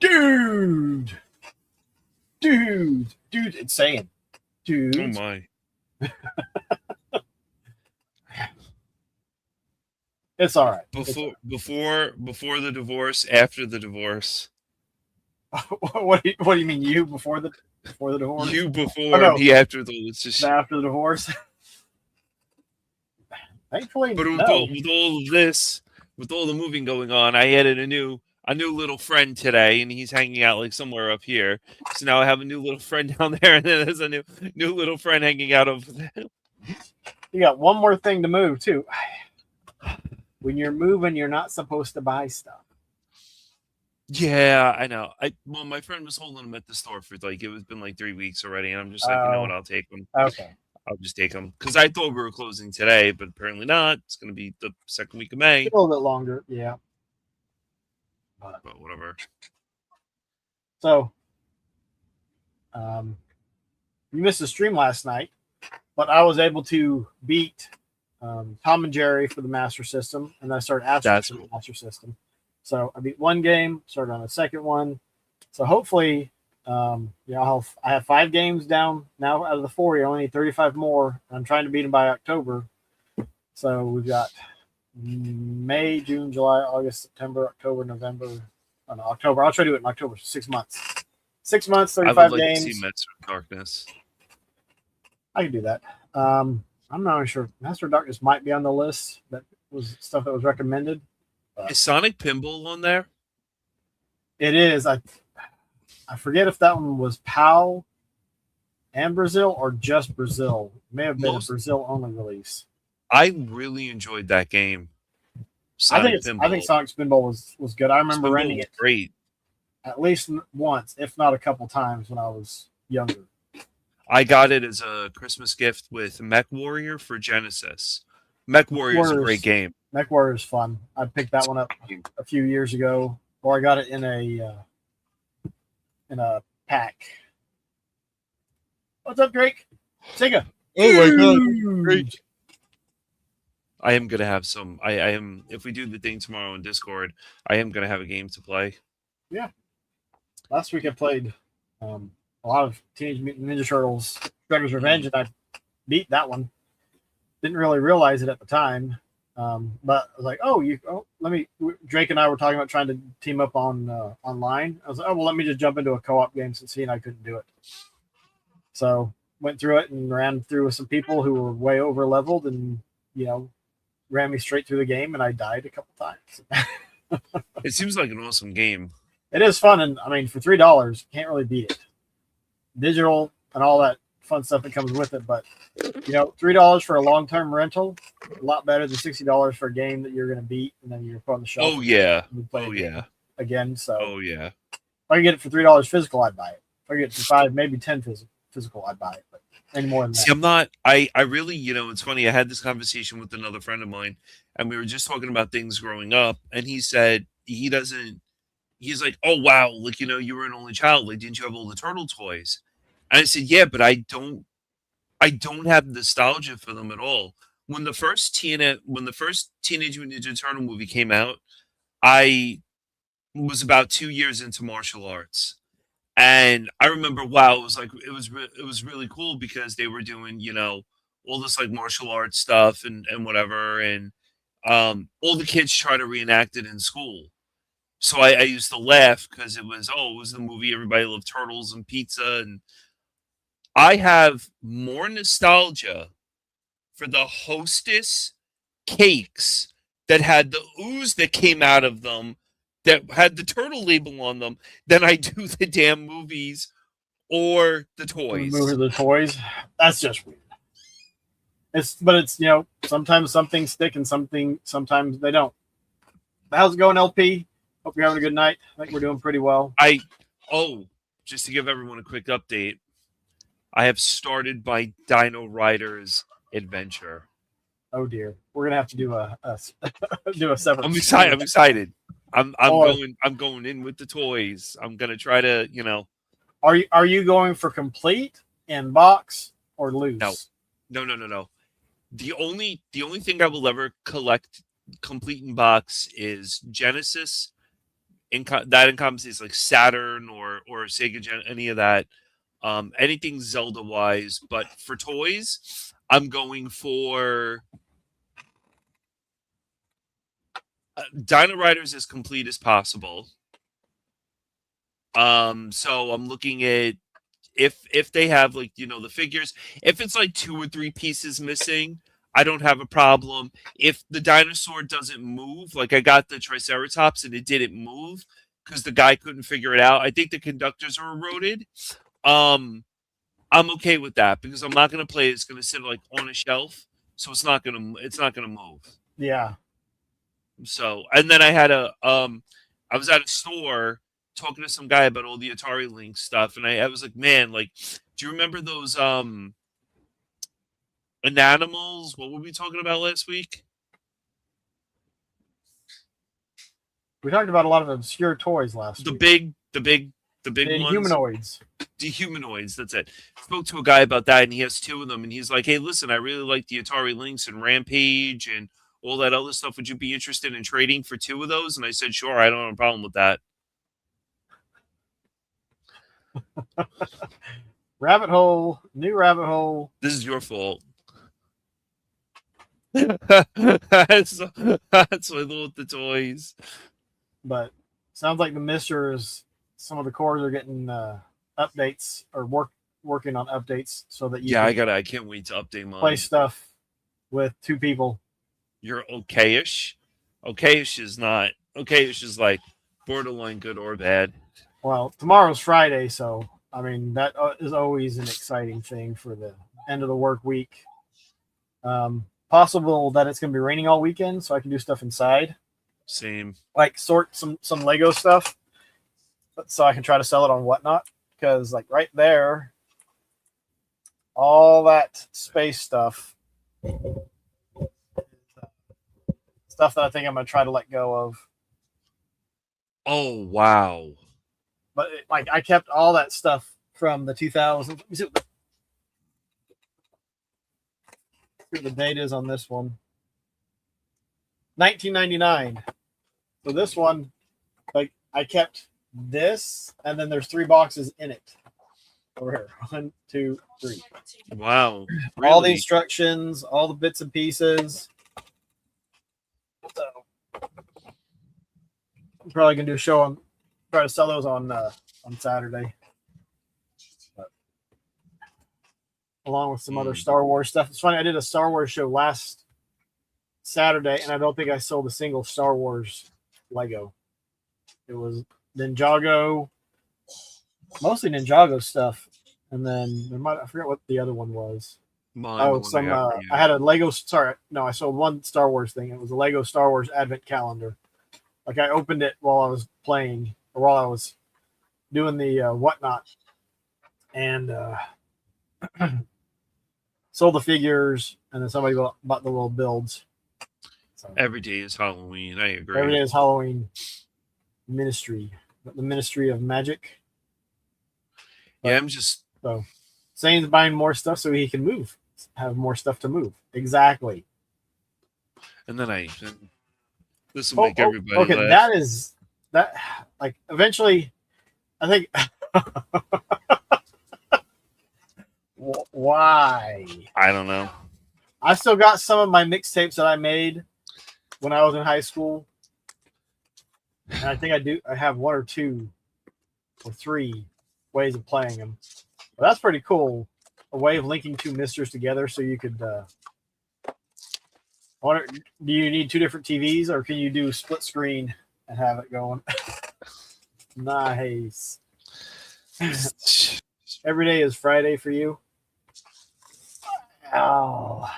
dudes, dude, it's saying, dude. Oh my. It's all right. Before the divorce, after the divorce. What do you mean? You before the divorce? You before, me after the. It's just after the divorce. Thankfully, but with, no. with all of this, with all the moving going on, I added a new little friend today, and he's hanging out like somewhere up here. So now I have a new little friend down there, and then there's a new little friend hanging out over there. You got one more thing to move too. When you're moving, you're not supposed to buy stuff. Yeah, I know. My friend was holding them at the store for like it's been like 3 weeks already, and I'm just like, you know what, I'll take them. Okay. I'll just take them because I thought we were closing today, but apparently not. It's going to be the second week of May. A little bit longer, yeah. But whatever. So, you missed the stream last night, but I was able to beat Tom and Jerry for the Master System, and I started Astro for the Master System. So I beat one game, started on the second one. So hopefully, I have 5 games down now out of the 4. You only need 35 more. I'm trying to beat them by October. So we've got May, June, July, August, September, October, November. Oh, no, October. I'll try to do it in October. 6 months. 6 months, 35 I would like games. to see Master of Darkness. I can do that. I'm not really sure. Master of Darkness might be on the list. That was stuff that was recommended. Is Sonic Pinball on there? It is. I forget if that one was PAL and Brazil or just Brazil. It may have been a Brazil only release. I really enjoyed that game. I think Sonic Spinball was good. I remember renting it great at least once, if not a couple times when I was younger. I got it as a Christmas gift with Mech Warrior for Genesis. Mech Warrior is a great game. Mech Warrior is fun. I picked that one up a few years ago, or I got it in a pack. What's up, Drake? Sega. Oh my god, great! I am gonna have some. I am. If we do the thing tomorrow in Discord, I am gonna have a game to play. Yeah. Last week I played a lot of Teenage Mutant Ninja Turtles: Shredder's Revenge, and I beat that one. Didn't really realize it at the time, but I was like, Drake and I were talking about trying to team up on online. I was like, let me just jump into a co-op game since he and I couldn't do it. So went through it and ran through with some people who were way over leveled, and ran me straight through the game, and I died a couple times. It seems like an awesome game. It is fun, and I mean, for $3, you can't really beat it. Digital and all that fun stuff that comes with it, but $3 for a long-term rental, a lot better than $60 for a game that you're going to beat and then you're put on the shelf. Oh yeah, again. So if I could get it for $3 physical, I'd buy it. If I could get it for $5, maybe $10 physical, I'd buy it. But any more than that. See, I'm not. I really, it's funny. I had this conversation with another friend of mine, and we were just talking about things growing up, and he said he doesn't. He's like, oh wow, like you were an only child. Like, didn't you have all the turtle toys? And I said, yeah, but I don't have nostalgia for them at all. When the first Teenage Mutant Ninja Turtle movie came out, I was about 2 years into martial arts, and I remember, wow, it was really cool because they were doing all this like martial arts stuff and whatever, and all the kids try to reenact it in school. So I used to laugh because it was the movie, everybody loved turtles and pizza, and I have more nostalgia for the Hostess cakes that had the ooze that came out of them, that had the turtle label on them, than I do the damn movies or the toys. The toys, that's just weird. It's sometimes some things stick and sometimes they don't. But how's it going, LP? Hope you're having a good night. I think we're doing pretty well. Just to give everyone a quick update, I have started my Dino Riders adventure. Oh dear, we're gonna have to do a separate. I'm excited. I'm going in with the toys. I'm gonna try to Are you going for complete in box or loose? No. The only thing I will ever collect complete in box is Genesis that encompasses like Saturn or Sega Gen, any of that. Anything Zelda wise, but for toys, I'm going for Dino Riders as complete as possible. So I'm looking at if they have like the figures, if it's like 2 or 3 pieces missing, I don't have a problem. If the dinosaur doesn't move, like I got the Triceratops and it didn't move because the guy couldn't figure it out. I think the conductors are eroded. I'm okay with that because I'm not gonna play it. It's gonna sit like on a shelf, so it's not gonna move. Yeah. So, and then I was at a store talking to some guy about all the Atari Lynx stuff, and I was like, man, like, do you remember those Animals? What were we talking about last week? We talked about a lot of obscure toys last week. The big The ones. humanoids. The humanoids, that's it. Spoke to a guy about that, and he has 2 of them, and he's like, hey, listen, I really like the Atari Lynx and Rampage and all that other stuff. Would you be interested in trading for 2 of those? And I said, sure, I don't have a problem with that. Rabbit hole, new rabbit hole. This is your fault. that's my little the toys. But sounds like the Misters, some of the cores are getting updates or working on updates so that you can I can't wait to update mine. play stuff with 2 people. You're okayish. Okayish is not. Okayish is like borderline good or bad. Well, tomorrow's Friday, so I mean that is always an exciting thing for the end of the work week. Possible that it's going to be raining all weekend, so I can do stuff inside. Same. Like sort some Lego stuff, so I can try to sell it on Whatnot. Because like right there, all that space stuff that I think I'm going to try to let go of. Oh wow! But like I kept all that stuff from the 2000s. Let me see what the date is on this one. 1999. So this one, like I kept this, and then there's 3 boxes in it. Over here, 1, 2, 3. Wow! Really? All the Really? instructions, all the bits and pieces. So I'm probably gonna do a show on, try to sell those on Saturday, but, along with some other Star Wars stuff. It's funny, I did a Star Wars show last Saturday, and I don't think I sold a single Star Wars Lego. It was Ninjago, mostly Ninjago stuff, and then I forget what the other one was. I had a Lego. Sorry, no, I sold one Star Wars thing. It was a Lego Star Wars Advent Calendar. Like I opened it while I was playing, or while I was doing the Whatnot, and sold the figures, and then somebody bought the little builds. So, every day is Halloween. I agree. every day is Halloween. Ministry, the Ministry of Magic. Yeah, I'm just so Zane's buying more stuff so he can move, have more stuff to move. Exactly. And then this will make everybody okay. laugh. That is that. Like eventually, I think. Why? I don't know. I still got some of my mixtapes that I made when I was in high school, and I think I have 1 or 2 or 3 ways of playing them. But that's pretty cool. A way of linking 2 Misters together, so you could. Do you need 2 different TVs, or can you do split screen and have it going? Nice. Every day is Friday for you. Oh.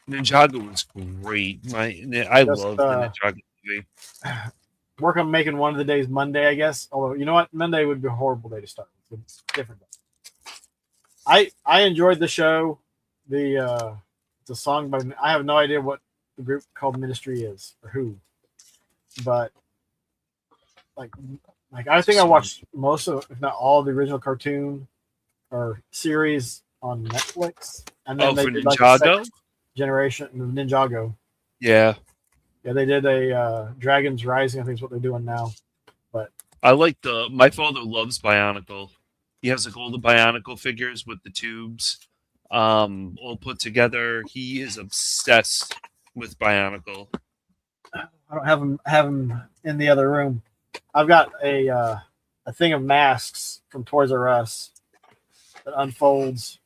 Ninjago was great. I love the Ninjago movie. Work on making one of the days Monday, I guess. Although you know what, Monday would be a horrible day to start. It's different. I enjoyed the show. It's a song by. I have no idea what the group called Ministry is or who, but like I think I watched most of, if not all, of the original cartoon or series on Netflix, and then they for did Ninjago? Like generation of Ninjago. Yeah. Yeah, they did a Dragons Rising. I think is what they're doing now. But I like my father loves Bionicle. He has like all the Bionicle figures with the tubes, all put together. He is obsessed with Bionicle. I don't have them in the other room. I've got a thing of masks from Toys R Us that unfolds.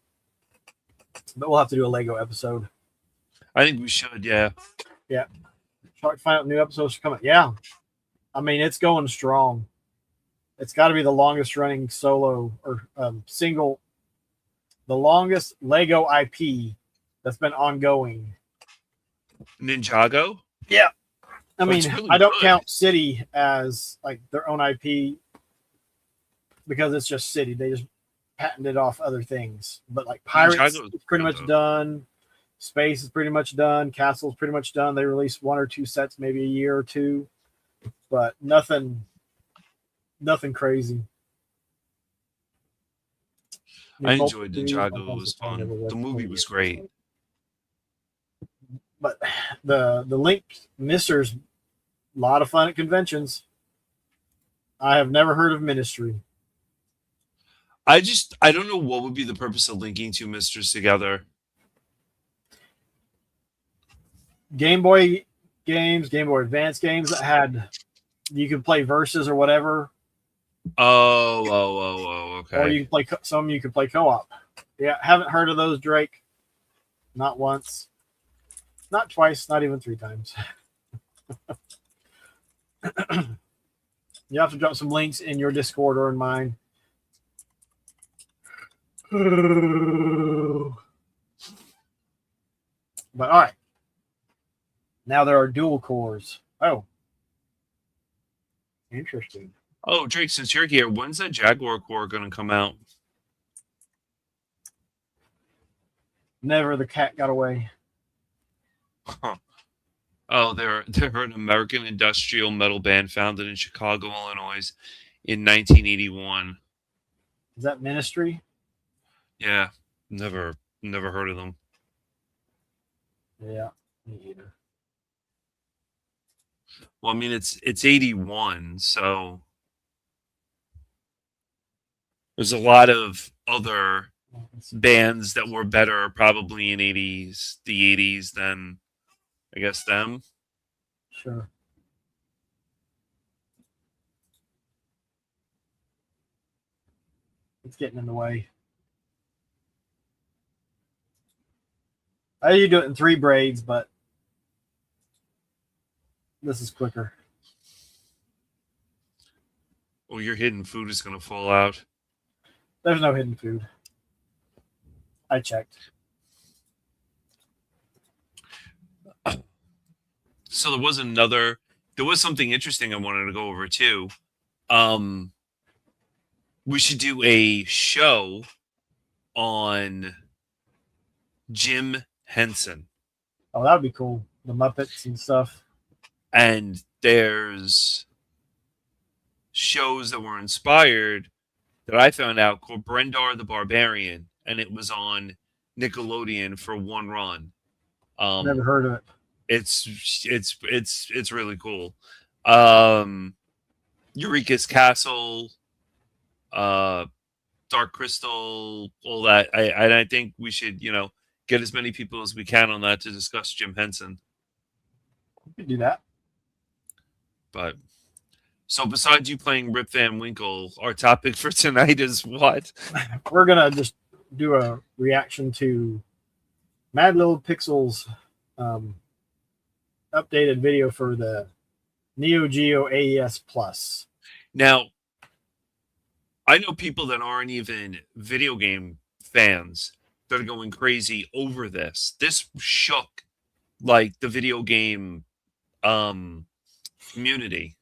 But we'll have to do a Lego episode. I think we should, yeah. Yeah. Try to find out new episodes coming. Yeah. I mean, it's going strong. It's got to be the longest running solo or single, the longest Lego IP that's been ongoing. Ninjago? Yeah. I Oh, mean, it's really I don't good. count City as like their own IP because it's just City. They just patented off other things. But like Pirates Ninjago is pretty good, much though. done. Space is pretty much done. Castle's pretty much done. They release one or two sets, maybe a year or two, but nothing crazy. I enjoyed Ninjago. It was fun. The movie was great. But the Link Missers, a lot of fun at conventions. I have never heard of Ministry. I don't know what would be the purpose of linking two misters together. Game Boy games, Game Boy Advance games that had you could play versus or whatever, Oh, or okay. you can play some. You could play co-op. Yeah, haven't heard of those, Drake. Not once, not twice, not even three times. You have to drop some links in your Discord or in mine. But all right, now there are dual cores. Oh, interesting. Oh, Drake, since you're here, when's that Jaguar core going to come out? Never the cat got away. Huh. Oh, they're an American industrial metal band founded in Chicago, Illinois, in 1981. Is that Ministry? Yeah, never heard of them. Yeah, me either. Well, I mean, it's 81, so there's a lot of other bands that were better probably in the 80s than I guess them. Sure. It's getting in the way. I usually do it in 3 braids, but this is quicker. Oh, your hidden food is going to fall out. There's no hidden food. I checked. So there was something interesting I wanted to go over too. We should do a show on Jim Henson. Oh, that would be cool. The Muppets and stuff. And there's shows that were inspired that I found out called Brendar the Barbarian, and it was on Nickelodeon for one run. Never heard of it. It's really cool. Eureka's Castle, Dark Crystal, all that. I think we should, get as many people as we can on that to discuss Jim Henson. We could do that. But so besides you playing Rip Van Winkle, our topic for tonight is what? We're gonna just do a reaction to Mad Little Pixels updated video for the Geo AES Plus. Now, I know people that aren't even video game fans that are going crazy over this. This shook like the video game community.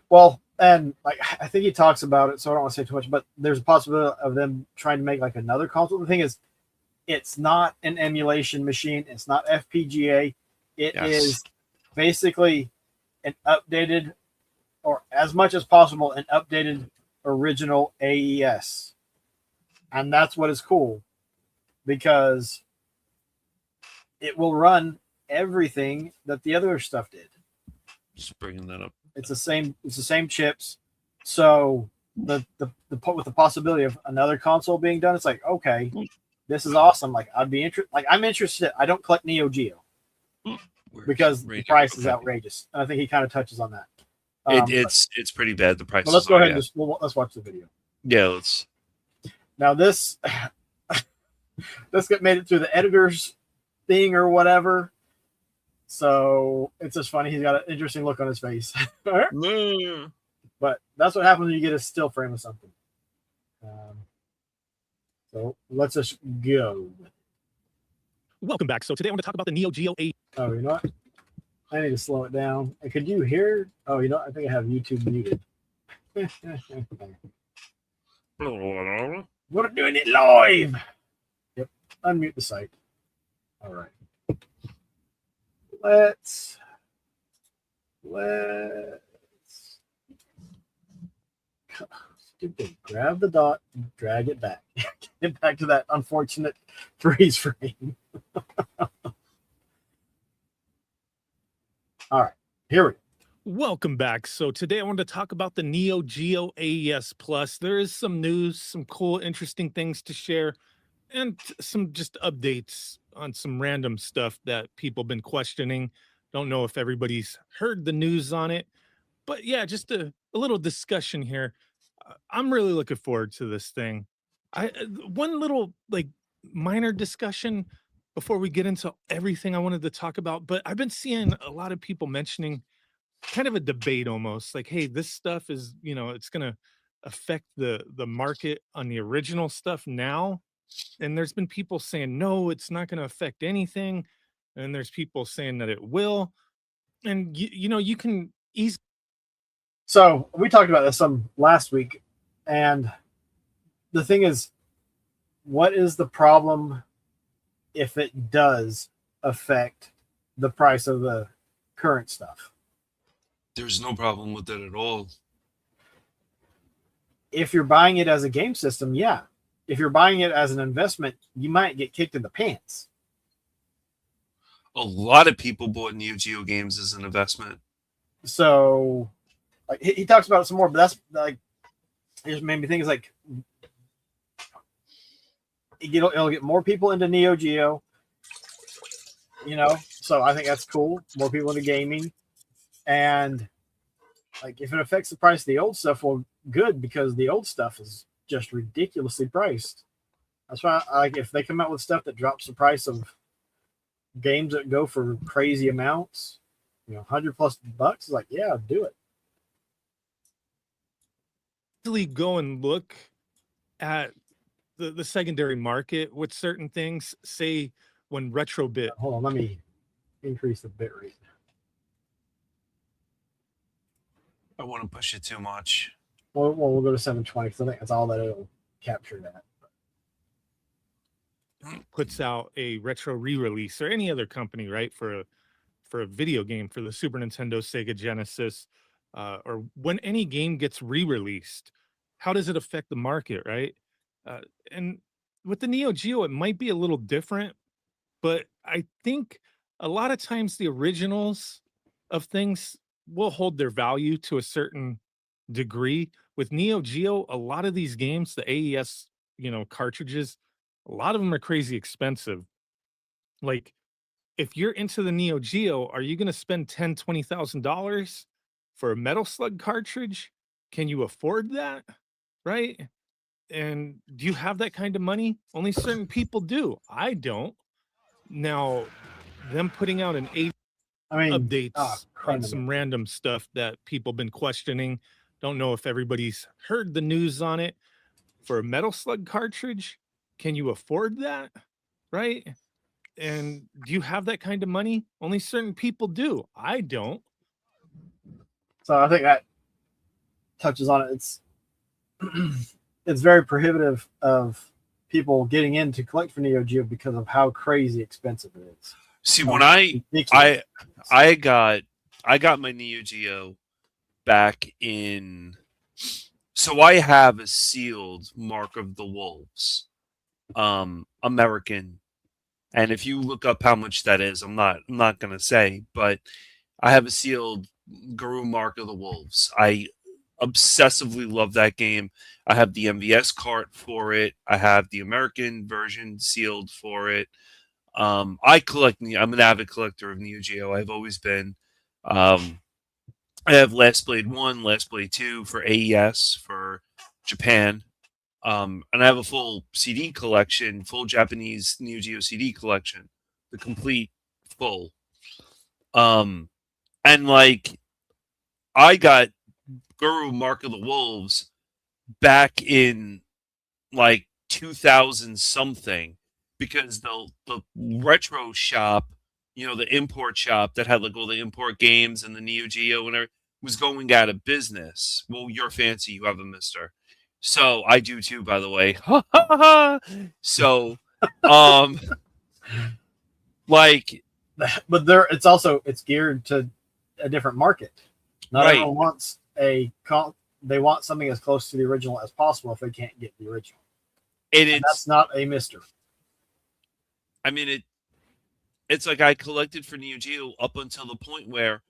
Well, and like I think he talks about it, so I don't want to say too much, but there's a possibility of them trying to make like another console. The thing is, it's not an emulation machine. It's not FPGA. It is basically an updated, or as much as possible, an updated original AES. And that's what is cool, because it will run everything that the other stuff did. Just bringing that up. It's the same chips. So the with the possibility of another console being done, it's like, okay, this is awesome. Like I'd be interested. Like I'm interested. I don't collect Neo Geo because the price is outrageous, and I think he kind of touches on that. It's pretty bad. The price. But let's go ahead and let's watch the video. Yeah, let's. Now this made it through the editor's thing or whatever. So it's just funny. He's got an interesting look on his face. But that's what happens when you get a still frame of something. So let's just go. Welcome back. So today I want to talk about the Neo Geo AES. Oh, you know what? I need to slow it down. And could you hear? Oh, you know, I think I have YouTube muted. We're doing it live. Yep. Unmute the site. All right. Let's stupid. Grab the dot, drag it back. Get back to that unfortunate freeze frame. All right, here we go. Welcome back. So today I wanted to talk about the Neo Geo AES Plus. There is some news, some cool, interesting things to share, and some just updates on some random stuff that people have been questioning. Don't know if everybody's heard the news on it, but yeah, just a little discussion here. I'm really looking forward to this thing. One little like minor discussion before we get into everything I wanted to talk about, but I've been seeing a lot of people mentioning kind of a debate almost like, hey, this stuff is, it's going to affect the market on the original stuff now. And there's been people saying, no, it's not going to affect anything. And there's people saying that it will. And, you can easily. So we talked about this some last week. And the thing is, what is the problem if it does affect the price of the current stuff? There's no problem with that at all. If you're buying it as a game system, yeah. If you're buying it as an investment, you might get kicked in the pants. A lot of people bought Neo Geo games as an investment. So like, he talks about it some more, but that's like, it just made me think, it's like, it'll get more people into Neo Geo, so I think that's cool. More people into gaming. And like, if it affects the price of the old stuff, well, good, because the old stuff is just ridiculously priced. That's why like, if they come out with stuff that drops the price of games that go for crazy amounts, $100+ bucks, like, yeah, do it. Go and look at the secondary market with certain things. Say when Retrobit. Hold on, let me increase the bit rate. I wouldn't push it too much. Well, we'll go to 720 because I think that's all that it'll capture that. Puts out a retro re-release, or any other company, right, for a video game, for the Super Nintendo, Sega Genesis, or when any game gets re-released, how does it affect the market, right? And with the Neo Geo, it might be a little different, but I think a lot of times the originals of things will hold their value to a certain degree. With Neo Geo, a lot of these games, the AES, cartridges, a lot of them are crazy expensive. Like, if you're into the Neo Geo, are you going to spend $10,000-$20,000 for a Metal Slug cartridge? Can you afford that? Right? And do you have that kind of money? Only certain people do. I don't. Now, them putting out an updates on some random stuff that people have been questioning. Don't know if everybody's heard the news on it. For a Metal Slug cartridge, can you afford that? Right? And do you have that kind of money? Only certain people do. I don't. So I think that touches on it. It's it's very prohibitive of people getting in to collect for Neo Geo because of how crazy expensive it is. See, when I got my Neo Geo back in, so I have a sealed Mark of the Wolves, American, and if you look up how much that is, I'm not gonna say, but I have a sealed Guru Mark of the Wolves. I obsessively love that game. I have the MVS cart for it. I have the American version sealed for it. I collect. I'm an avid collector of Neo Geo. I've always been. Um, I have Last Blade 1, Last Blade 2 for AES for Japan. And I have a full CD collection, full Japanese Neo Geo CD collection, the complete full. Um, and like I got Guru Mark of the Wolves back in like 2000 something because the retro shop, the import shop that had like all the import games and the Neo Geo and everything was going out of business. Well, you're fancy, you have a mister. So I do too, by the way. So, um, like, But it's geared to a different market. Not right. everyone wants they want something as close to the original as possible if they can't get the original. And that's not a mister. I mean, it's like I collected for Neo Geo up until the point where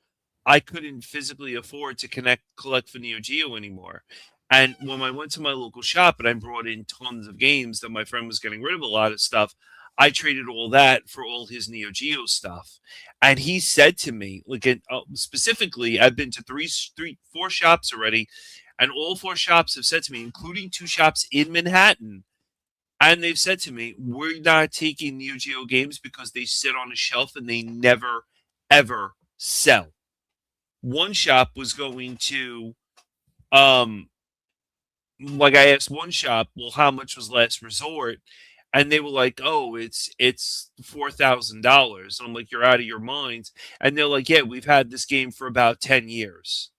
I couldn't physically afford to collect for Neo Geo anymore. And when I went to my local shop and I brought in tons of games that my friend was getting rid of a lot of stuff, I traded all that for all his Neo Geo stuff. And he said to me, like specifically, I've been to four shops already, and all four shops have said to me, including two shops in Manhattan, and they've said to me, we're not taking Neo Geo games because they sit on a shelf and they never, ever sell. One shop was going to, like I asked one shop, well, how much was Last Resort? And they were like, oh, it's $4,000. I'm like, you're out of your minds. And they're like, yeah, we've had this game for about 10 years.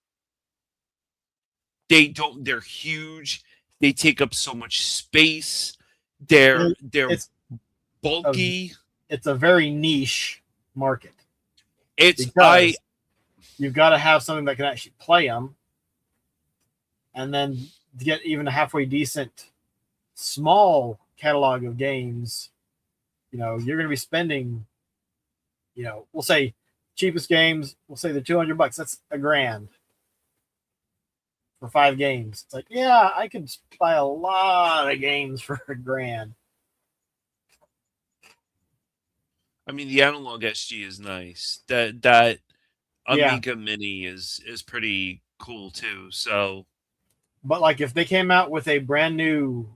They're huge. They take up so much space. They're bulky. It's a very niche market. You've got to have something that can actually play them, and then to get even a halfway decent small catalog of games, you're going to be spending, we'll say cheapest games, we'll say they're $200. That's $1,000 for 5 games. It's like, yeah, I could buy a lot of games for $1,000. I mean, the analog SG is nice. That Amiga Mini is pretty cool too. So, but like if they came out with a brand new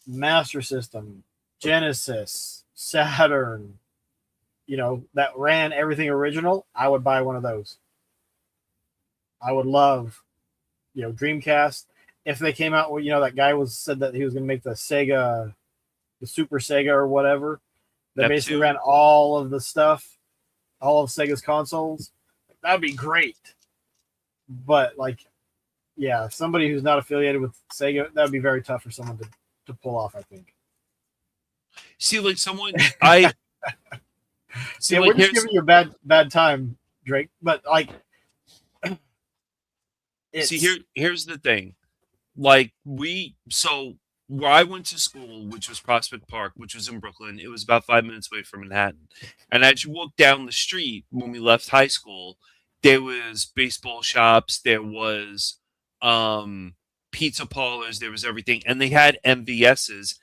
Master System, Genesis, Saturn, that ran everything original, I would buy one of those. I would love, Dreamcast. If they came out with, that guy said that he was going to make the Sega, the Super Sega or whatever, that basically ran all of the stuff, all of Sega's consoles. That'd be great. But somebody who's not affiliated with Sega, that'd be very tough for someone to pull off, I think. See, like someone I see, we're just giving you a bad time, Drake. But here's the thing. Like where I went to school, which was Prospect Park, which was in Brooklyn, it was about 5 minutes away from Manhattan. And as you walk down the street when we left high school, there was baseball shops, there was pizza parlors, there was everything, and they had MVSs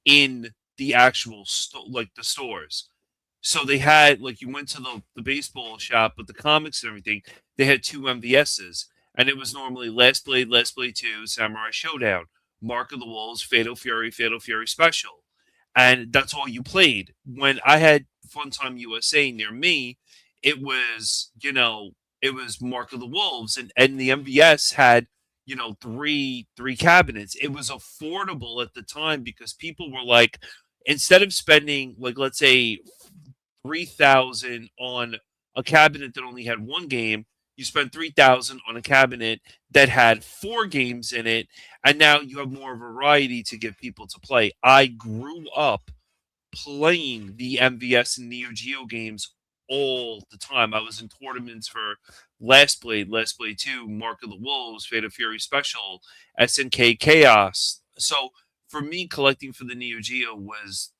in the actual the stores. So they had, like, you went to the baseball shop with the comics and everything, they had 2 MVSs, and it was normally Last Blade 2, Samurai Showdown, Mark of the Wolves, Fatal Fury Special. And that's all you played. When I had Funtime USA near me, it was, it was Mark of the Wolves, and the MVS had, three cabinets. It was affordable at the time because people were like, instead of spending, like, let's say $3,000 on a cabinet that only had one game, you spent $3,000 on a cabinet that had 4 games in it, and now you have more variety to give people to play. I grew up playing the MVS and Neo Geo games all the time. I was in tournaments for Last Blade 2, Mark of the Wolves, Fatal Fury Special, SNK Chaos. So for me, collecting for the Neo Geo was,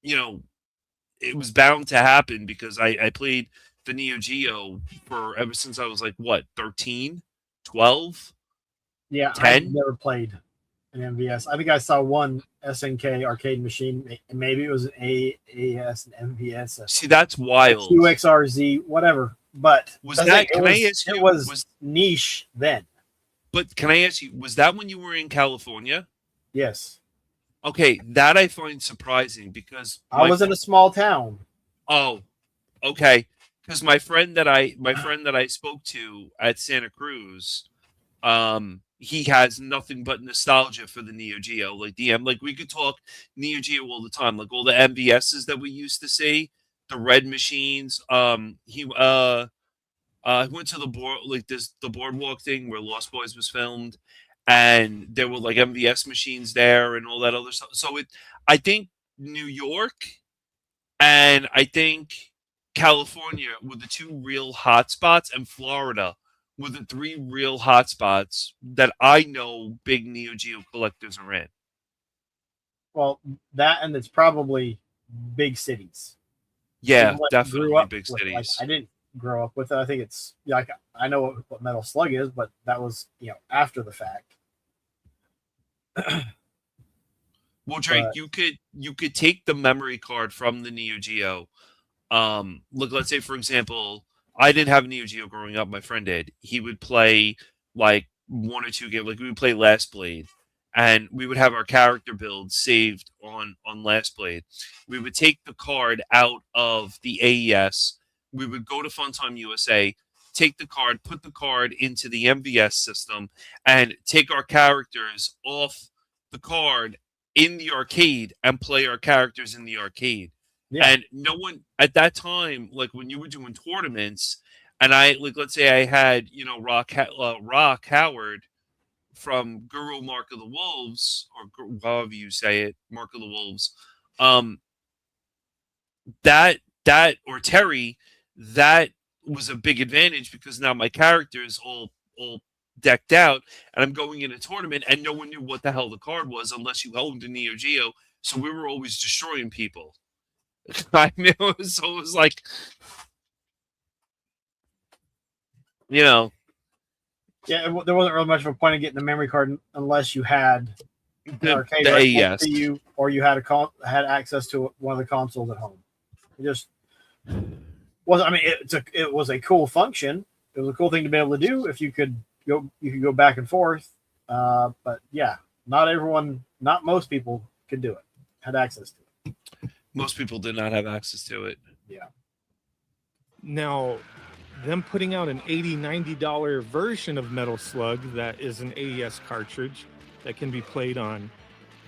it was bound to happen because I played the Neo Geo for ever since I was like, what, 13, 12, Yeah, I've 10? never played an MVS. I think I saw one SNK arcade machine. Maybe it was an AES and MVS, See, that's wild. QXRZ, whatever. But Was that's that, like, it was niche then. But can I ask you, was that when you were in California? Yes. Okay, that I find surprising because I was in a small town. Oh, okay. Because my friend that I spoke to at Santa Cruz, he has nothing but nostalgia for the Neo Geo. Like like we could talk Neo Geo all the time, like all the MVSs that we used to see, the red machines. He went to the the boardwalk thing where Lost Boys was filmed, and there were like MVS machines there and all that other stuff. So I think New York and I think California were the two real hotspots, and Florida were the three real hotspots that I know big Neo Geo collectors are in. Well, that and it's probably big cities. Yeah, People that definitely big with it. Like, cities. I didn't grow up with it. I think it's like I know what Metal Slug is, but that was after the fact. Well, Drake, But you could take the memory card from the Neo Geo. Look, let's say for example, I didn't have Neo Geo growing up. My friend did. He would play like one or two games. Like we would play Last Blade, and we would have our character build saved on Last Blade. We would take the card out of the AES. We would go to Funtime USA, take the card, put the card into the MVS system, and take our characters off the card in the arcade and play our characters in the arcade. yeah, And no one at that time, like when you were doing tournaments, and let's say I had, Rock Howard from Guru Mark of the Wolves, or however you say it, Mark of the Wolves, um, or Terry, that was a big advantage because now my character is all decked out, and I'm going in a tournament, and no one knew what the hell the card was unless you owned a Neo Geo. So we were always destroying people. I mean, it was like, yeah. There wasn't really much of a point in getting the memory card unless you had the arcade the right AES. next to you, or you had had access to one of the consoles at home. It just was. I mean, it was a cool function. It was a cool thing to be able to do if you could go back and forth. But yeah, not most people could do it. Had access to it. Most people did not have access to it. Yeah. Now, them putting out an $80-90 version of Metal Slug that is an AES cartridge that can be played on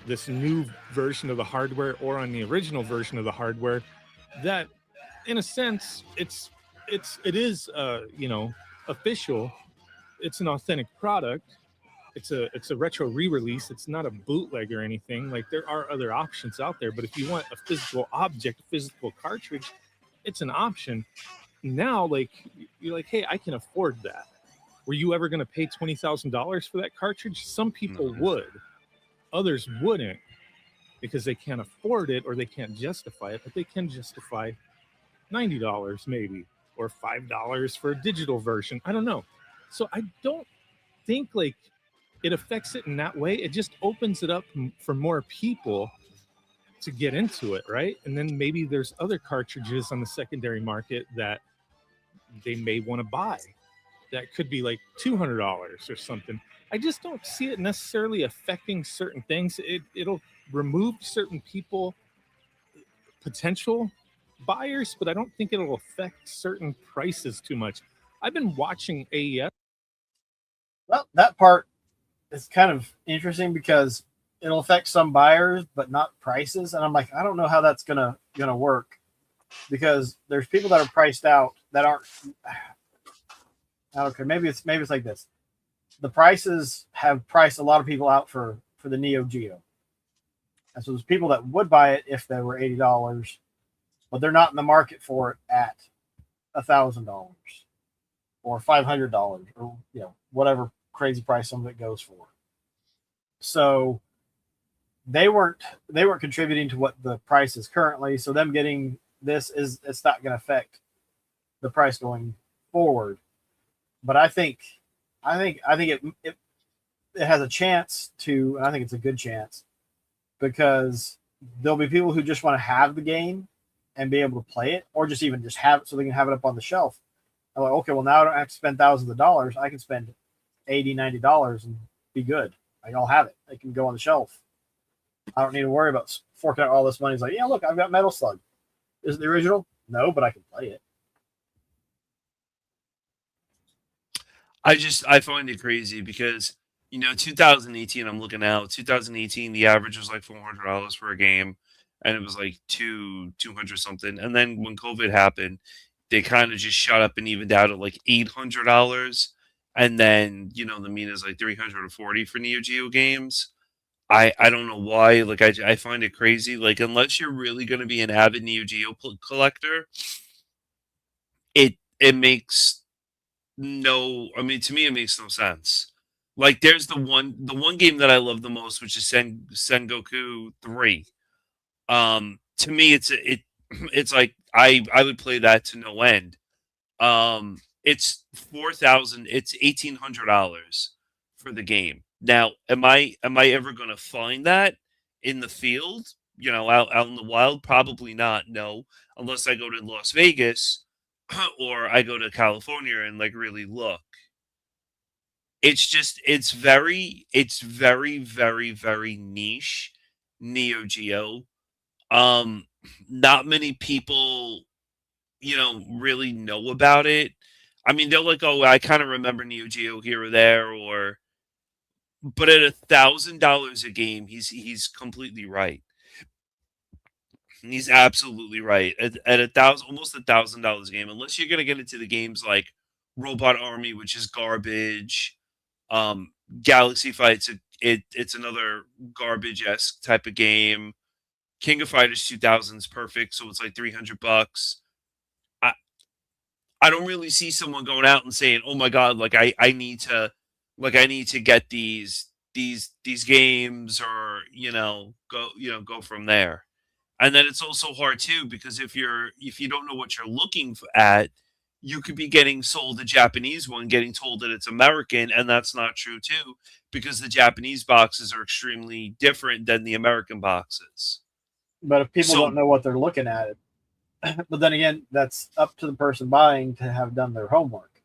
this new version of the hardware or on the original version of the hardware, that in a sense it is official. It's an authentic product. It's a retro re-release. It's not a bootleg or anything. Like, there are other options out there, but if you want a physical object, a physical cartridge, it's an option. Now, like, you're like, hey, I can afford that. Were you ever going to pay $20,000 for that cartridge? Some people would. Others wouldn't, because they can't afford it or they can't justify it, but they can justify $90 maybe, or $5 for a digital version. I don't know. So I don't think like it affects it in that way. It just opens it up for more people to get into it, right? And then maybe there's other cartridges on the secondary market that they may want to buy. That could be like $200 or something. I just don't see it necessarily affecting certain things. It'll remove certain people, potential buyers, but I don't think it'll affect certain prices too much. I've been watching AES. Well, that part is kind of interesting because it'll affect some buyers, but not prices. And I'm like, I don't know how that's gonna work, because there's people that are priced out that aren't. Okay, maybe it's like this. The prices have priced a lot of people out for the Neo Geo, and so there's people that would buy it if they were $80, but they're not in the market for it at $1,000 or $500, or whatever crazy price some of it goes for. So they weren't contributing to what the price is currently. So them getting this it's not going to affect the price going forward. But I think it has a chance to, and I think it's a good chance because there'll be people who just want to have the game and be able to play it, or just even just have it so they can have it up on the shelf. I'm like, okay, well now I don't have to spend thousands of dollars. I can spend $80, $90 and be good. Like, I'll have it. It can go on the shelf. I don't need to worry about forking out all this money. It's like, yeah, look, I've got Metal Slug. Is it the original? No, but I can play it. I find it crazy because 2018. I'm looking out. 2018, the average was like $400 for a game, and it was like 200 something. And then when COVID happened, they kind of just shot up and evened out at like $800. And then the mean is like 340 for Neo Geo games. I don't know why. Like I find it crazy. Like unless you're really going to be an avid Neo Geo collector, it makes no. I mean, to me, it makes no sense. Like there's the one game that I love the most, which is Sengoku 3. To me, it's like I would play that to no end. It's 4,000. It's $1,800 for the game. Now, am I ever going to find that in the field? Out in the wild? Probably not. No, unless I go to Las Vegas or I go to California and like really look. It's very, very, very niche Neo Geo. Um, Not many people really know about it. I mean, they're like, oh, I kind of remember Neo Geo here or there, but at $1,000 a game, he's completely right. He's absolutely right. At almost $1,000 a game, unless you're gonna get into the games like Robot Army, which is garbage. Um, Galaxy Fights, it's another garbage esque type of game. King of Fighters 2000 is perfect, so it's like $300. I I don't really see someone going out and saying, "Oh my god, like I need to get these games," or go from there. And then it's also hard too because if you don't know what you're looking at, you could be getting sold a Japanese one, getting told that it's American, and that's not true too because the Japanese boxes are extremely different than the American boxes. But if people So don't know what they're looking at, but then again, that's up to the person buying to have done their homework.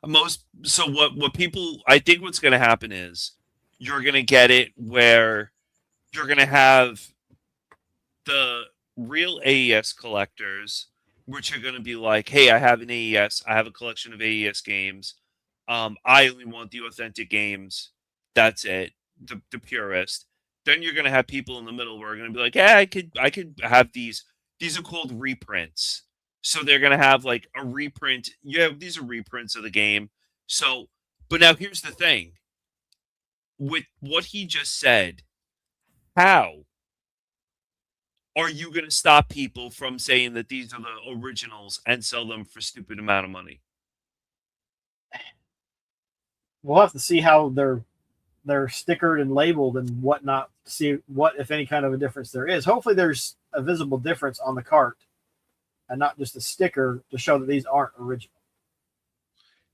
what people I think what's going to happen is you're going to get it where you're going to have the real AES collectors, which are going to be like, hey, I have an AES, I have a collection of AES games. I only want the authentic games. That's it, the purist. Then you're going to have people in the middle who are going to be like, yeah, I could have these. These are called reprints. So they're going to have like a reprint. Yeah, these are reprints of the game. So, but now here's the thing. With what he just said, how are you going to stop people from saying that these are the originals and sell them for stupid amount of money? We'll have to see how they're stickered and labeled and whatnot. See what, if any, kind of a difference there is. Hopefully, there's a visible difference on the cart and not just a sticker to show that these aren't original.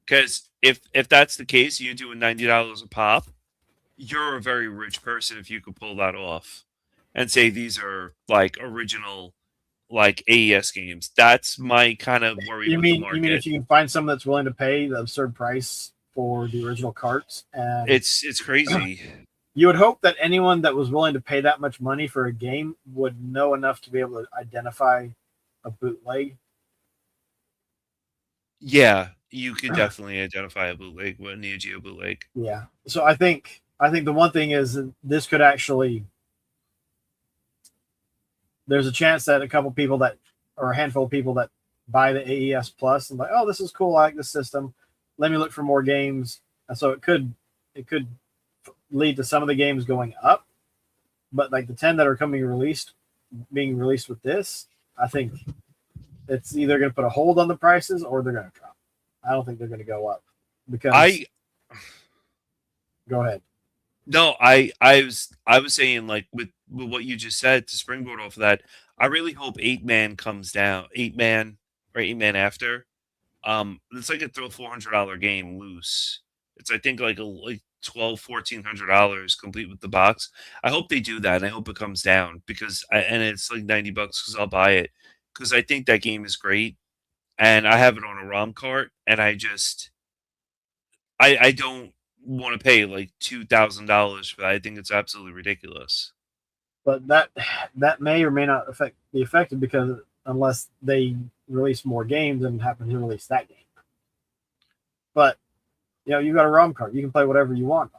Because if that's the case, you're doing $90 a pop. You're a very rich person if you could pull that off and say these are like original, like AES games. That's my kind of worry You with the mean market. you mean if you can find someone that's willing to pay the absurd price for the original carts? And It's crazy. you would hope that anyone that was willing to pay that much money for a game would know enough to be able to identify a bootleg. Yeah, you could definitely identify a bootleg, a Neo Geo bootleg. Yeah. So I think the one thing is that this could actually, there's a chance that a couple people that, or a handful of people that buy the AES Plus and like, oh, this is cool, I like this system. Let me look for more games. And so it could lead to some of the games going up, but like the 10 that are being released with this, I think it's either going to put a hold on the prices or they're going to drop. I don't think they're going to go up because. Go ahead. No, I was saying like with what you just said to springboard off of that. I really hope 8 Man comes down. 8 Man, or 8-Man After. It's like a $400 game loose. It's I think like $1,200-$1,400 complete with the box. I hope they do that, and I hope it comes down and it's like $90 because I'll buy it because I think that game is great, and I have it on a ROM cart, and I don't want to pay like $2,000 for that. I think it's absolutely ridiculous. But that may or may not be affected because unless they release more games and happen to release that game. But you got a ROM card. You can play whatever you want.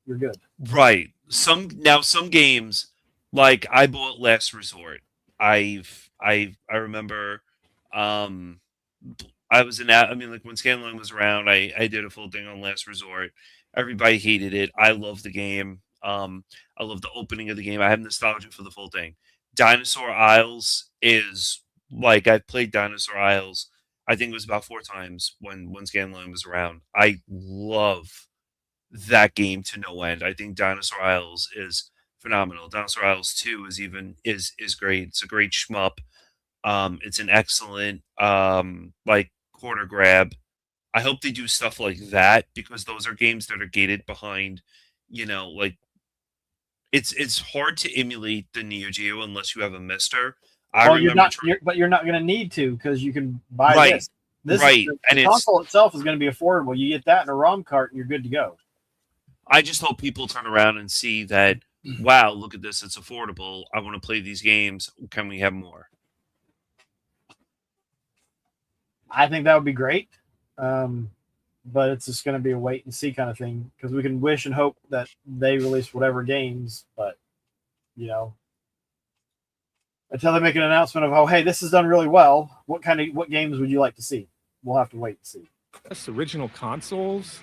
You're good. Right. Some games, like I bought Last Resort. I remember I was like when Scanline was around, I did a full thing on Last Resort. Everybody hated it. I love the game. I love the opening of the game. I have nostalgia for the full thing. Dinosaur Isles is like I've played Dinosaur Isles. I think it was about 4 times when Scanline was around. I love that game to no end. I think Dinosaur Isles is phenomenal. Dinosaur Isles 2 is great. It's a great shmup. It's an excellent like quarter grab. I hope they do stuff like that because those are games that are gated behind, like it's hard to emulate the Neo Geo unless you have a Mister. You're not going to need to because you can buy right, this. Right, the console itself is going to be affordable. You get that in a ROM cart, and you're good to go. I just hope people turn around and see that. Wow, look at this! It's affordable. I want to play these games. Can we have more? I think that would be great. But it's just going to be a wait and see kind of thing because we can wish and hope that they release whatever games, but until they make an announcement of, oh, hey, this is done really well, what games would you like to see? We'll have to wait and see. That's original consoles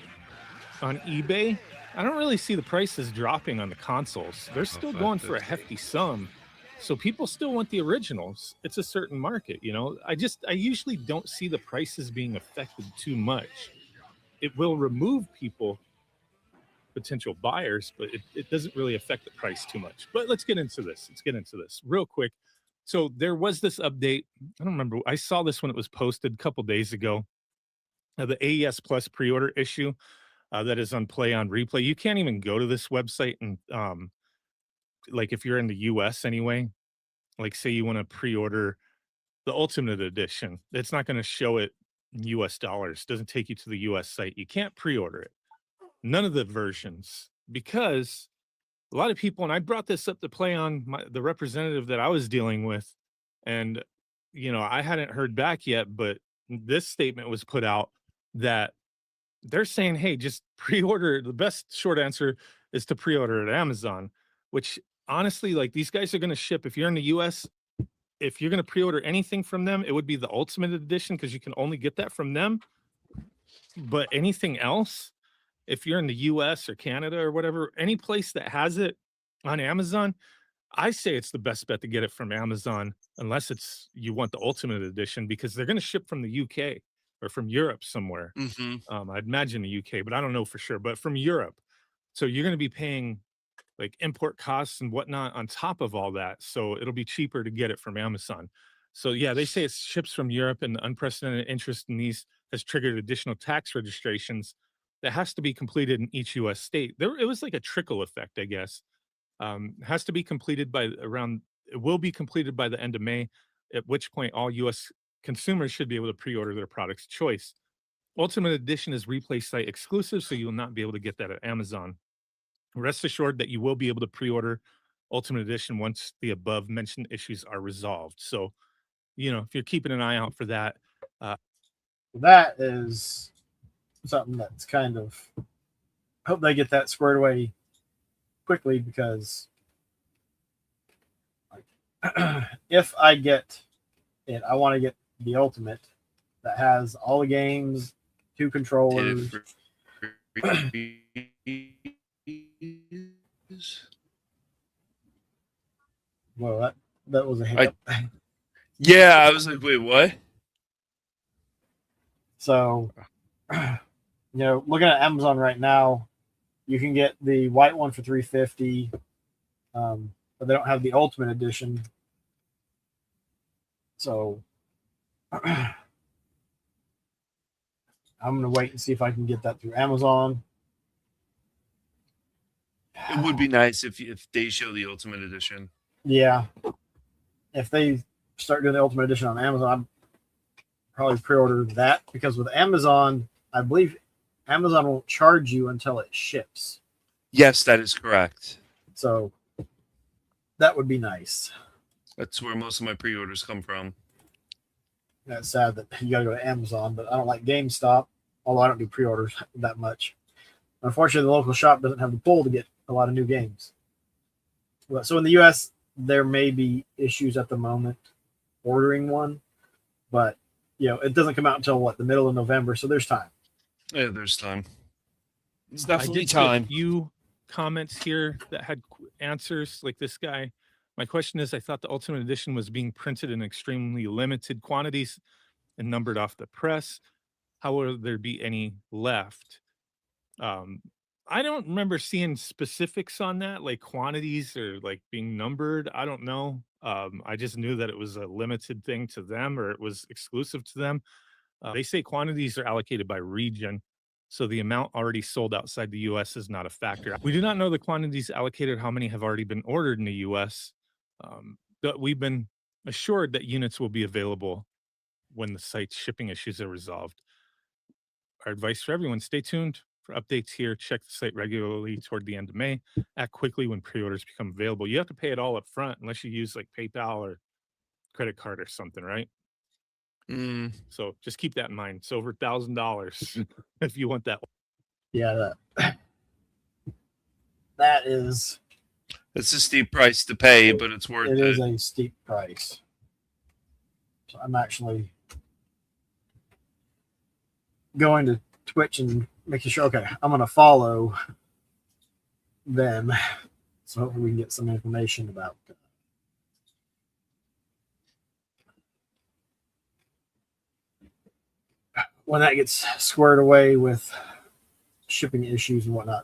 on eBay. I don't really see the prices dropping on the consoles. They're still going for a hefty sum. So people still want the originals. It's a certain market, I usually don't see the prices being affected too much. It will remove potential buyers, but it doesn't really affect the price too much. But let's get into this. Real quick. So there was this update. I don't remember. I saw this when it was posted a couple days ago. The AES Plus pre-order issue that is on Play on Replay. You can't even go to this website and like if you're in the US anyway, like say you want to pre-order the Ultimate Edition, it's not going to show it in US dollars. It doesn't take you to the US site. You can't pre-order it. None of the versions, because a lot of people, and I brought this up to Play on the representative that I was dealing with, and I hadn't heard back yet, but this statement was put out that they're saying, hey, just pre-order. The best short answer is to pre-order at Amazon, which honestly, like these guys are going to ship, if you're in the US, if you're going to pre-order anything from them, it would be the Ultimate Edition because you can only get that from them. But anything else, if you're in the US or Canada or whatever, any place that has it on Amazon, I say it's the best bet to get it from Amazon, unless you want the Ultimate Edition, because they're going to ship from the UK or from Europe somewhere. I'd imagine the UK, but I don't know for sure, but from Europe. So you're going to be paying like import costs and whatnot on top of all that. So it'll be cheaper to get it from Amazon. So yeah, they say it ships from Europe, and the unprecedented interest in these has triggered additional tax registrations that has to be completed in each US state. It was like a trickle effect, I guess. Has to be completed it will be completed by the end of May, at which point all US consumers should be able to pre-order their product's choice. Ultimate Edition is Replay site exclusive, so you will not be able to get that at Amazon. Rest assured that you will be able to pre-order Ultimate Edition once the above mentioned issues are resolved. So, if you're keeping an eye out for that. That is something that's kind of, hope they get that squared away quickly, because if I get it, I want to get the Ultimate that has all the games, 2 controllers. Well, that was a hiccup. Yeah, I was like, wait, what? So, looking at Amazon right now, you can get the white one for $350, but they don't have the Ultimate Edition. So, I'm gonna wait and see if I can get that through Amazon. It would be nice if they show the Ultimate Edition. Yeah, if they start doing the Ultimate Edition on Amazon, I'd probably pre-order that, because with Amazon, I believe Amazon won't charge you until it ships. Yes, that is correct. So that would be nice. That's where most of my pre-orders come from. That's sad that you got to go to Amazon, but I don't like GameStop, although I don't do pre-orders that much. Unfortunately, the local shop doesn't have the pull to get a lot of new games. So in the U.S., there may be issues at the moment ordering one, but it doesn't come out until the middle of November, so there's time. Yeah, there's time. It's I definitely did see a time. few comments here that had answers, like this guy. My question is, I thought the Ultimate Edition was being printed in extremely limited quantities and numbered off the press. How will there be any left? I don't remember seeing specifics on that, like quantities or like being numbered. I don't know. I just knew that it was a limited thing to them, or it was exclusive to them. They say quantities are allocated by region, so the amount already sold outside the US is not a factor. We do not know the quantities allocated, how many have already been ordered in the US, but we've been assured that units will be available when the site's shipping issues are resolved. Our advice for everyone: stay tuned for updates here. Check the site regularly toward the end of May. Act quickly when pre-orders become available. You have to pay it all up front unless you use like PayPal or credit card or something, right? So just keep that in mind. It's over $1,000 if you want that. Yeah, that is. It's a steep price to pay, but it's worth it. It is a steep price. So I'm actually going to Twitch and making sure, okay, I'm going to follow them. So hopefully we can get some information about when that gets squared away with shipping issues and whatnot.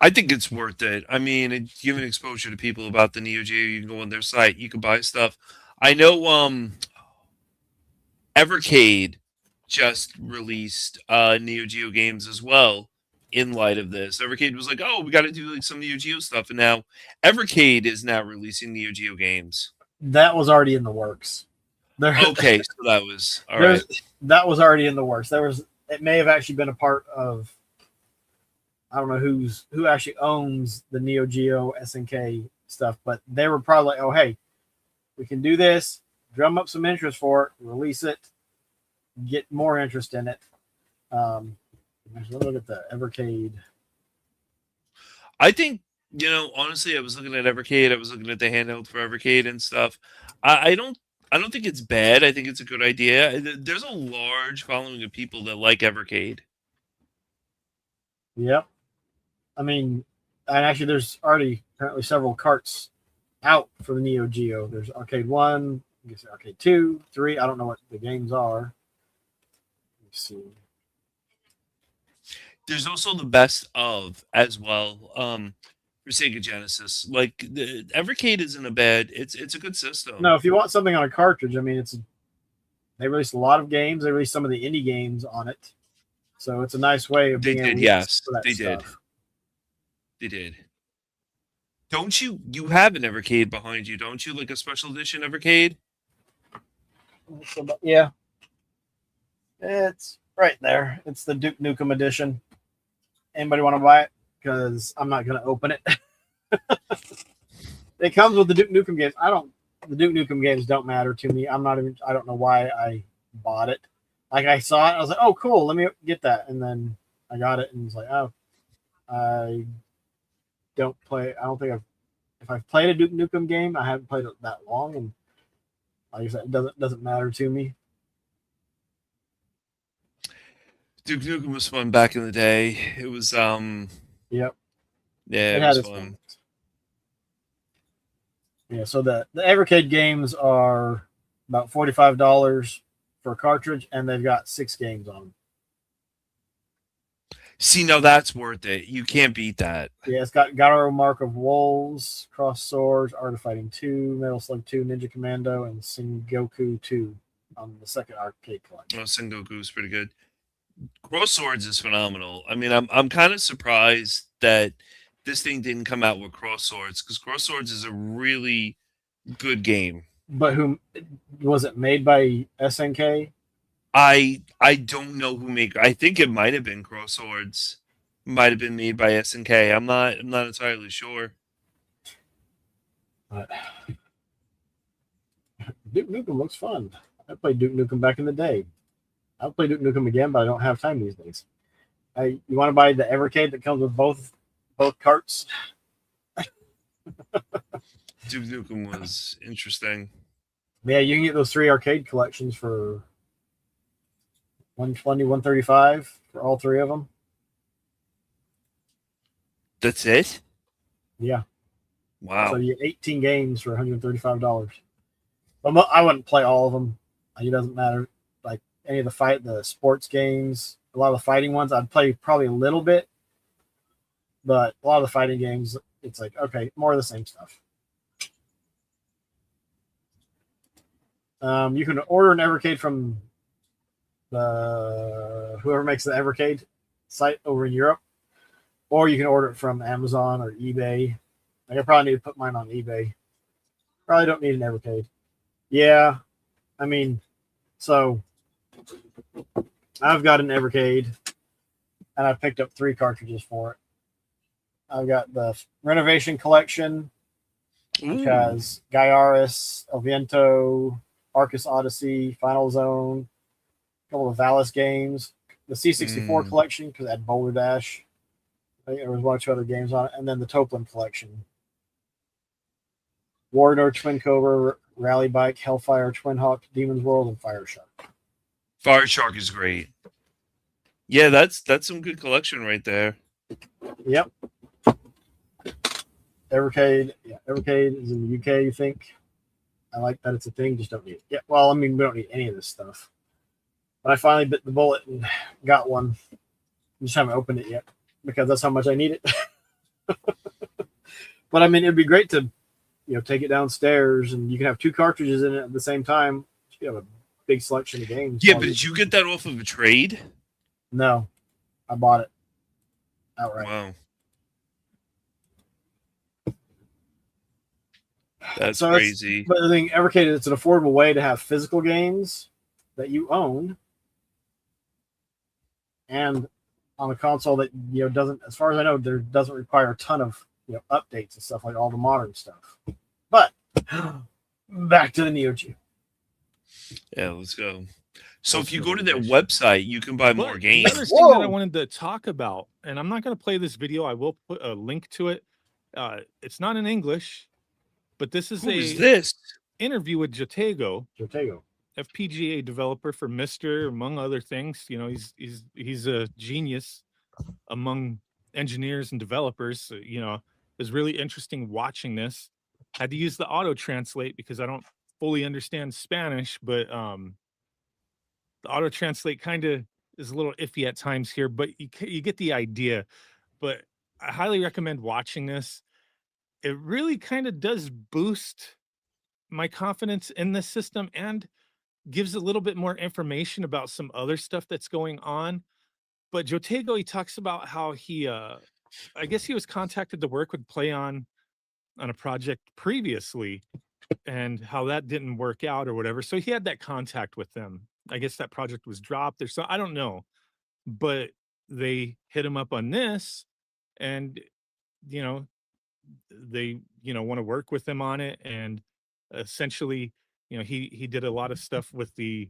I think it's worth it. I mean, giving exposure to people about the Neo Geo. You can go on their site. You can buy stuff. I know Evercade just released Neo Geo games as well in light of this. Evercade was like, oh, we got to do like some Neo Geo stuff. And now Evercade is now releasing Neo Geo games. That was already in the works. Okay, so that was all right. That was already in the works. It may have actually been a part of, I don't know who actually owns the Neo Geo SNK stuff, but they were probably like, oh, hey, we can do this, drum up some interest for it, release it, get more interest in it. Let's look at the Evercade. I think, honestly, I was looking at Evercade. I was looking at the handheld for Evercade and stuff. I don't think it's bad. I think it's a good idea. There's a large following of people that like Evercade. Yep. I mean, and actually, there's already apparently several carts out for the Neo Geo. There's Arcade 1, I guess Arcade 2, 3. I don't know what the games are. Let's see. There's also the best of as well for Sega Genesis. Like, the Evercade isn't a bad. It's a good system. No, if you want something on a cartridge, I mean, they released a lot of games. They released some of the indie games on it, so it's a nice way of being able to yes, for that they stuff. did. They did. Don't you have an Evercade behind you, don't you? Like a special edition Evercade? Yeah. It's right there. It's the Duke Nukem edition. Anybody want to buy it? Because I'm not going to open it. It comes with the Duke Nukem games. The Duke Nukem games don't matter to me. I don't know why I bought it. Like, I saw it, I was like, oh, cool, let me get that. And then I got it and was like, oh, I don't think if I've played a Duke Nukem game, I haven't played it that long, and like I said, it doesn't matter to me. Duke Nukem was fun back in the day. It was Yep. Yeah, it was fun. Yeah, so the Evercade games are about $45 for a cartridge, and they've got 6 games on them. See, no, that's worth it. You can't beat that. Yeah, it's got Garo Mark of Wolves, Cross Swords, Art of Fighting 2, Metal Slug 2, Ninja Commando, and Sengoku 2. on the second arcade collection. Oh, Sengoku is pretty good. Cross Swords is phenomenal. I mean, I'm kind of surprised that this thing didn't come out with Cross Swords, because Cross Swords is a really good game. But who was it made by SNK? I don't know who made. I think it might have been Cross Swords. Might have been made by SNK. I'm not entirely sure. But Duke Nukem looks fun. I played Duke Nukem back in the day. I'll play Duke Nukem again, but I don't have time these days. You want to buy the Evercade that comes with both carts? Duke Nukem was interesting. Yeah, you can get those 3 arcade collections for $120, $135 for all 3 of them. That's it? Yeah. Wow. So you get 18 games for $135. But I wouldn't play all of them. It doesn't matter. Like any of the sports games, a lot of the fighting ones, I'd play probably a little bit. But a lot of the fighting games, it's like, okay, more of the same stuff. You can order an Evercade from whoever makes the Evercade site over in Europe, or you can order it from Amazon or eBay. I probably need to put mine on eBay. Probably don't need an Evercade. Yeah, I mean, so I've got an Evercade, and I picked up 3 cartridges for it. I've got the Renovation Collection, which has Geo AES, El Viento, Arcus Odyssey, Final Zone, a couple of Valis games, the C64 collection because it had Boulder Dash. I think there was 1 or 2 other games on it, and then the Toplin collection. Warlord, Twin Cobra, Rally Bike, Hellfire, Twin Hawk, Demon's World, and Fire Shark. Fire Shark is great. Yeah, that's some good collection right there. Yep. Evercade is in the UK, you think? I like that it's a thing, just don't need it. Yeah, well, I mean, we don't need any of this stuff. But I finally bit the bullet and got one. I just haven't opened it yet because that's how much I need it. But I mean, it'd be great to, take it downstairs and you can have 2 cartridges in it at the same time. You have a big selection of games. Yeah, but did you get that off of a trade? No, I bought it outright. Wow. That's crazy. But the thing, Evercade, it's an affordable way to have physical games that you own, and on a console that doesn't, as far as I know, there doesn't require a ton of updates and stuff like all the modern stuff. But back to the Neo Geo. Yeah, let's go. So if you go to their website, you can buy more games. The other thing that I wanted to talk about, and I'm not going to play this video. I will put a link to it. It's not in English, but this is interview with Jotego, FPGA developer for Mister, among other things. He's a genius among engineers and developers. It was really interesting watching this. Had to use the auto translate because I don't fully understand Spanish, but the auto translate kind of is a little iffy at times here, but you get the idea. But I highly recommend watching this. It really kind of does boost my confidence in this system and gives a little bit more information about some other stuff that's going on. But Jotego, he talks about how he, I guess he was contacted to work with PlayOn on a project previously and how that didn't work out or whatever. So he had that contact with them. I guess that project was dropped or so. I don't know. But they hit him up on this and, they want to work with him on it, and essentially he did a lot of stuff with the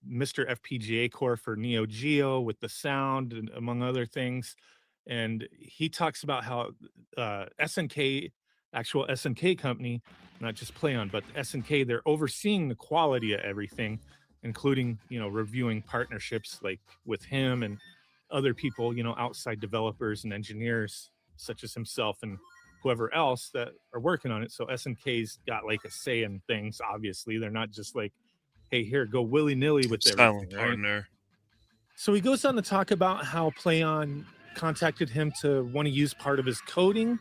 Mr. FPGA core for Neo Geo with the sound and among other things. And he talks about how SNK, actual SNK company, not just PlayOn, but SNK, they're overseeing the quality of everything, including reviewing partnerships like with him and other people, outside developers and engineers such as himself and whoever else that are working on it. So SNK's got like a say in things. Obviously, they're not just like, hey, here, go willy-nilly with everything, right? Partner. So he goes on to talk about how PlayOn contacted him to want to use part of his coding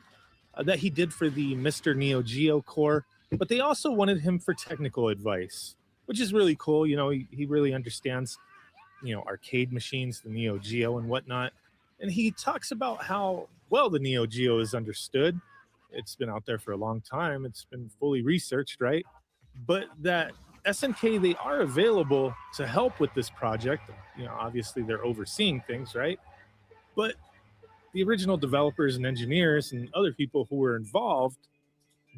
that he did for the Mr. Neo Geo core, but they also wanted him for technical advice. which is really cool. You know, he really understands, you know, arcade machines, the Neo Geo and whatnot. And he talks about how well the Neo Geo is understood. It's been out there for a long time. It's been fully researched, right? But that SNK, they are available to help with this project. You know, obviously they're overseeing things, right? But the original developers and engineers and other people who were involved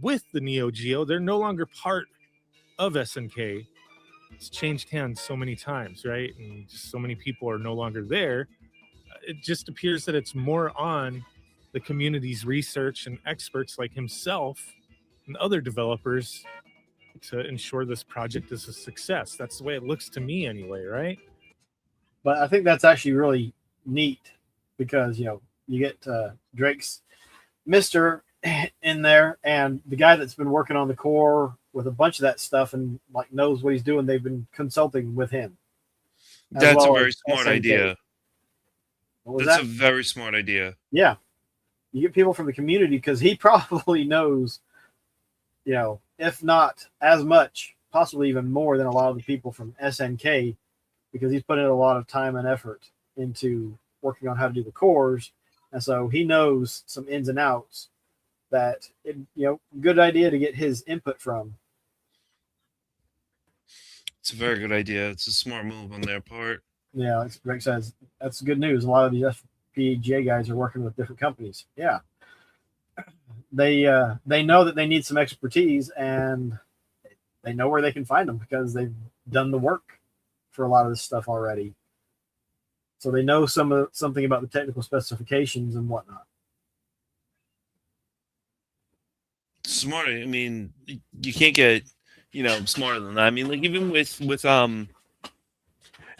with the Neo Geo, they're no longer part of SNK. It's changed hands so many times, right? And just so many people are no longer there. It just appears that it's more on the community's research and experts like himself and other developers to ensure this project is a success. That's the way it looks to me, anyway, right? But I think that's actually really neat because, you know, you get Drake's Mister in there, and the guy that's been working on the core with a bunch of that stuff and like knows what he's doing. They've been consulting with him. That's a very smart idea. That's a very smart idea. Yeah, you get people from the community because he probably knows, you know, if not as much, possibly even more than a lot of the people from SNK, because he's put in a lot of time and effort into working on how to do the cores, and so he knows some ins and outs that good idea to get his input from. It's a very good idea. It's a smart move on their part. Yeah, like Greg says, that's good news. A lot of these FPGA guys are working with different companies. Yeah, they know that they need some expertise, and they know where they can find them because they've done the work for a lot of this stuff already. So they know something about the technical specifications and whatnot. Smart. I mean, you can't get, smarter than that. I mean, like even with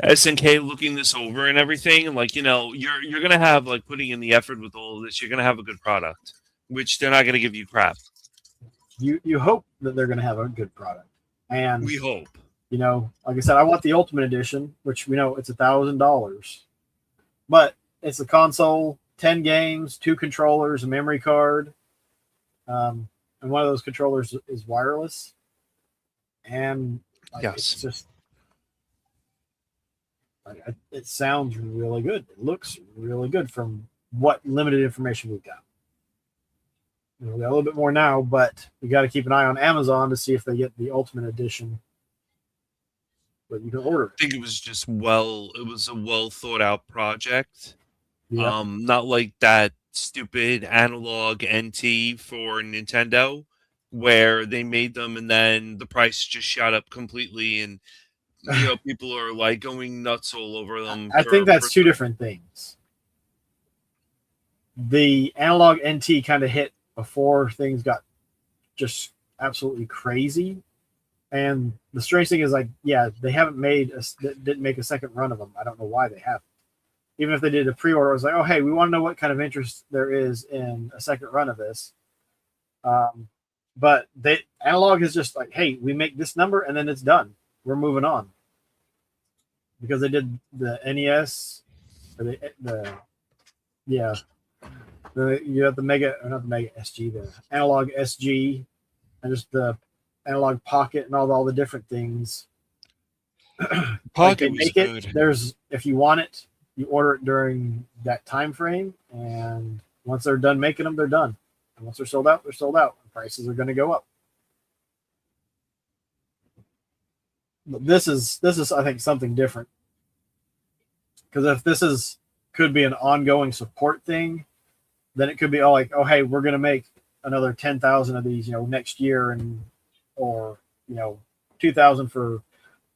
SNK looking this over and everything, like, you're gonna have, like, putting in the effort with all of this, you're gonna have a good product, which they're not gonna give you crap. You hope that they're gonna have a good product, and we hope. Like I said, I want the Ultimate Edition, which we know it's $1,000, but it's a console, 10 games, 2 controllers, a memory card, and one of those controllers is wireless, and yes, it's just it sounds really good. It looks really good from what limited information we've got. We got a little bit more now, but we got to keep an eye on Amazon to see if they get the Ultimate Edition. But you can order it. I think it was just it was a well thought out project. Yeah. Not like that stupid analog NT for Nintendo where they made them and then the price just shot up completely, and people are like going nuts all over them. I think that's two different things. The analog NT kind of hit before things got just absolutely crazy. And the strange thing is, like, yeah, they didn't make a second run of them. I don't know why they haven't. Even if they did a pre-order, it was like, oh, hey, we want to know what kind of interest there is in a second run of this. But analog is just like, hey, we make this number and then it's done. We're moving on. Because they did the NES, or you have the not the Mega SG, the Analog SG, and just the Analog Pocket and all the different things. Pocket was good. If you want it, you order it during that time frame, and once they're done making them, they're done. And once they're sold out, they're sold out. Prices are going to go up. But this is I think something different, because if this could be an ongoing support thing, then it could be all like, oh, hey, we're going to make another 10,000 of these, next year, or 2,000 for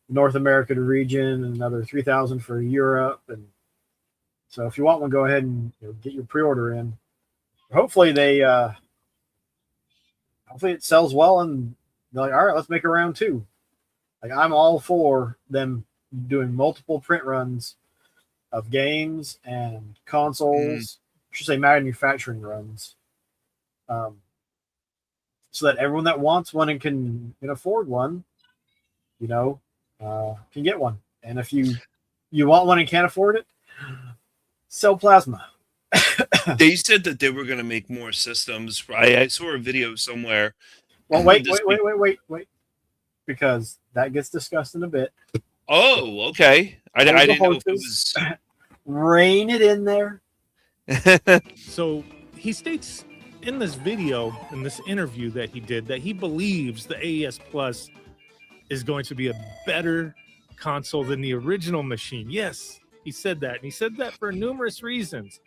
North America region, and another 3,000 for Europe. And so if you want one, go ahead and get your pre-order in. Hopefully hopefully it sells well, and they're like, all right, let's make a round 2. Like, I'm all for them doing multiple print runs of games and consoles. I should say manufacturing runs, so that everyone that wants one and can afford one, can get one. And if you want one and can't afford it, sell plasma. They said that they were going to make more systems. I saw a video somewhere. Well, wait. because that gets discussed in a bit. Oh, okay. I Hold the didn't know if it horses. was. Rein it in there. So he states in this video, in this interview that he did, that he believes the AES Plus is going to be a better console than the original machine. Yes, he said that. And he said that for numerous reasons.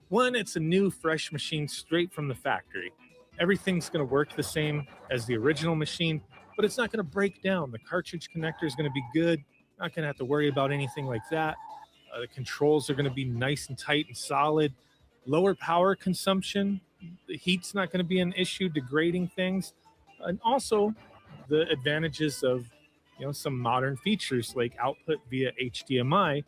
One, it's a new, fresh machine straight from the factory. Everything's going to work the same as the original machine, but it's not going to break down. The cartridge connector is going to be good. Not going to have to worry about anything like that. The controls are going to be nice and tight and solid. Lower power consumption. The heat's not going to be an issue degrading things. And also the advantages of some modern features like output via HDMI,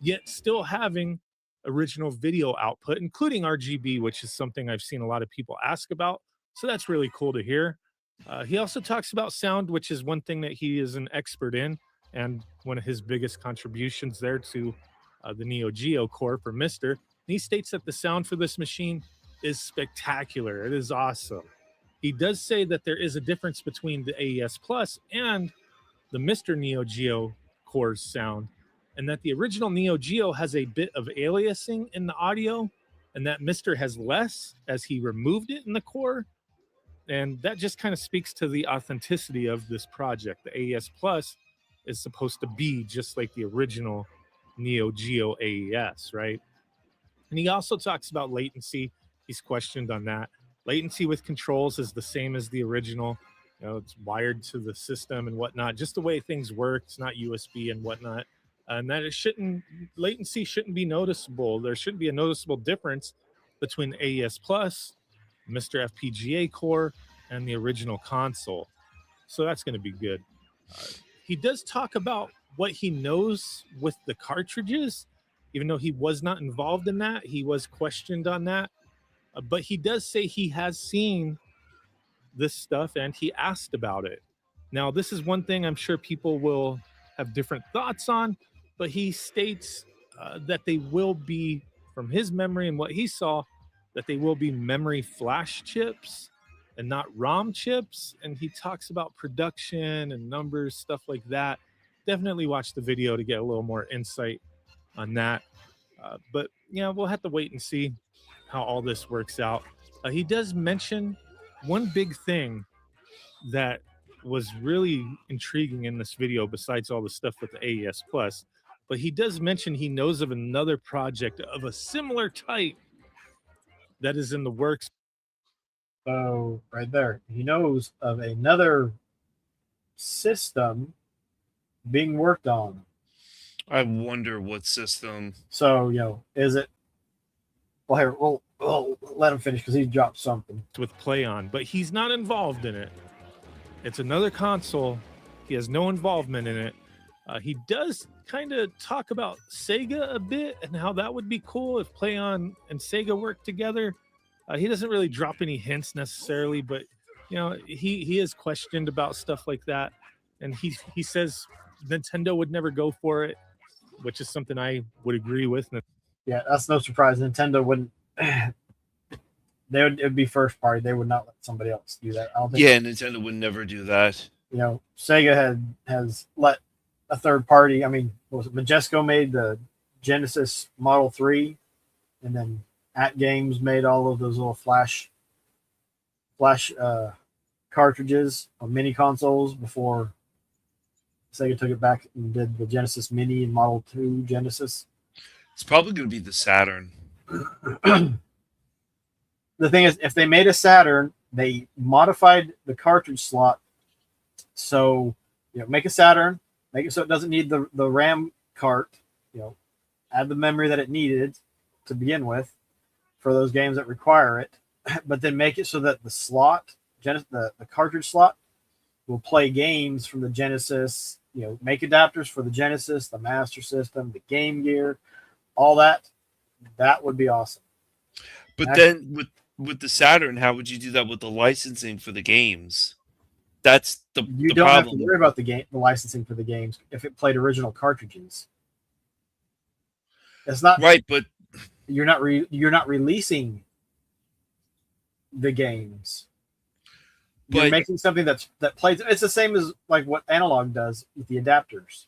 yet still having original video output, including RGB, which is something I've seen a lot of people ask about. So that's really cool to hear. He also talks about sound, which is one thing that he is an expert in, and one of his biggest contributions there to the Neo Geo core for Mister. He states that the sound for this machine is spectacular. It is awesome. He does say that there is a difference between the AES Plus and the Mr. Neo Geo core's sound, and that the original Neo Geo has a bit of aliasing in the audio, and that Mr. has less as he removed it in the core. And that just kind of speaks to the authenticity of this project. The AES Plus is supposed to be just like the original Neo Geo AES, right? And he also talks about latency. He's questioned on that. Latency with controls is the same as the original. It's wired to the system and whatnot, just the way things work. It's not USB and whatnot. And that latency shouldn't be noticeable. There shouldn't be a noticeable difference between AES Plus, Mr. FPGA core, and the original console. So that's going to be good. He does talk about what he knows with the cartridges, even though he was not involved in that. He was questioned on that. But he does say he has seen this stuff and he asked about it. Now, this is one thing I'm sure people will have different thoughts on, but he states that they will be, from his memory and what he saw, that they will be memory flash chips and not ROM chips. And he talks about production and numbers, stuff like that. Definitely watch the video to get a little more insight on that. But we'll have to wait and see how all this works out. He does mention one big thing that was really intriguing in this video, besides all the stuff with the AES Plus, but he does mention he knows of another project of a similar type that is in the works. So right there, he knows of another system being worked on. I wonder what system. So is it? Well, here we'll let him finish because he dropped something with Play On, but he's not involved in it. It's another console. He has no involvement in it. He does kind of talk about Sega a bit and how that would be cool if Play On and Sega work together. He doesn't really drop any hints necessarily, but he is questioned about stuff like that, and he says Nintendo would never go for it, which is something I would agree with. Yeah, that's no surprise. Nintendo wouldn't. It'd be first party. They would not let somebody else do that. I don't think. Yeah, Nintendo would never do that. Sega has let a third party. I mean, what was it? Majesco made the Genesis Model 3, and then At Games made all of those little flash cartridges or mini consoles before Sega took it back and did the Genesis Mini and Model 2 Genesis. It's probably going to be the Saturn. The thing is, if they made a Saturn, they modified the cartridge slot. So, make a Saturn, make it so it doesn't need the RAM cart, add the memory that it needed to begin with for those games that require it, but then make it so that the slot, the cartridge slot, will play games from the Genesis, make adapters for the Genesis, the Master System, the Game Gear, all that. That would be awesome. But then with the Saturn, how would you do that with the licensing for the games? That's the problem. You don't have to worry about the licensing for the games if it played original cartridges. It's not right, but you're not releasing the games. You're But making something that plays. It's the same as like what analog does with the adapters.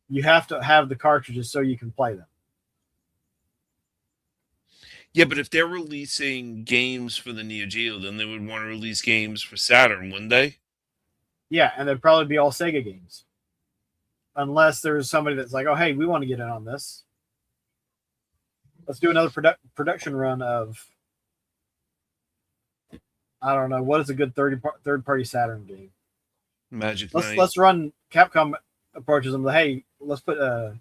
You have to have the cartridges so you can play them. yeah, but if they're releasing games for the Neo Geo, then they would want to release games for Saturn, wouldn't they? Yeah, and they'd probably be all Sega games, unless there's somebody that's like, "Oh, hey, we want to get in on this. Let's do another production run of, I don't know, what is a good third party Saturn game. Magic Let's Knight. let's run. Capcom approaches them. Hey, let's put a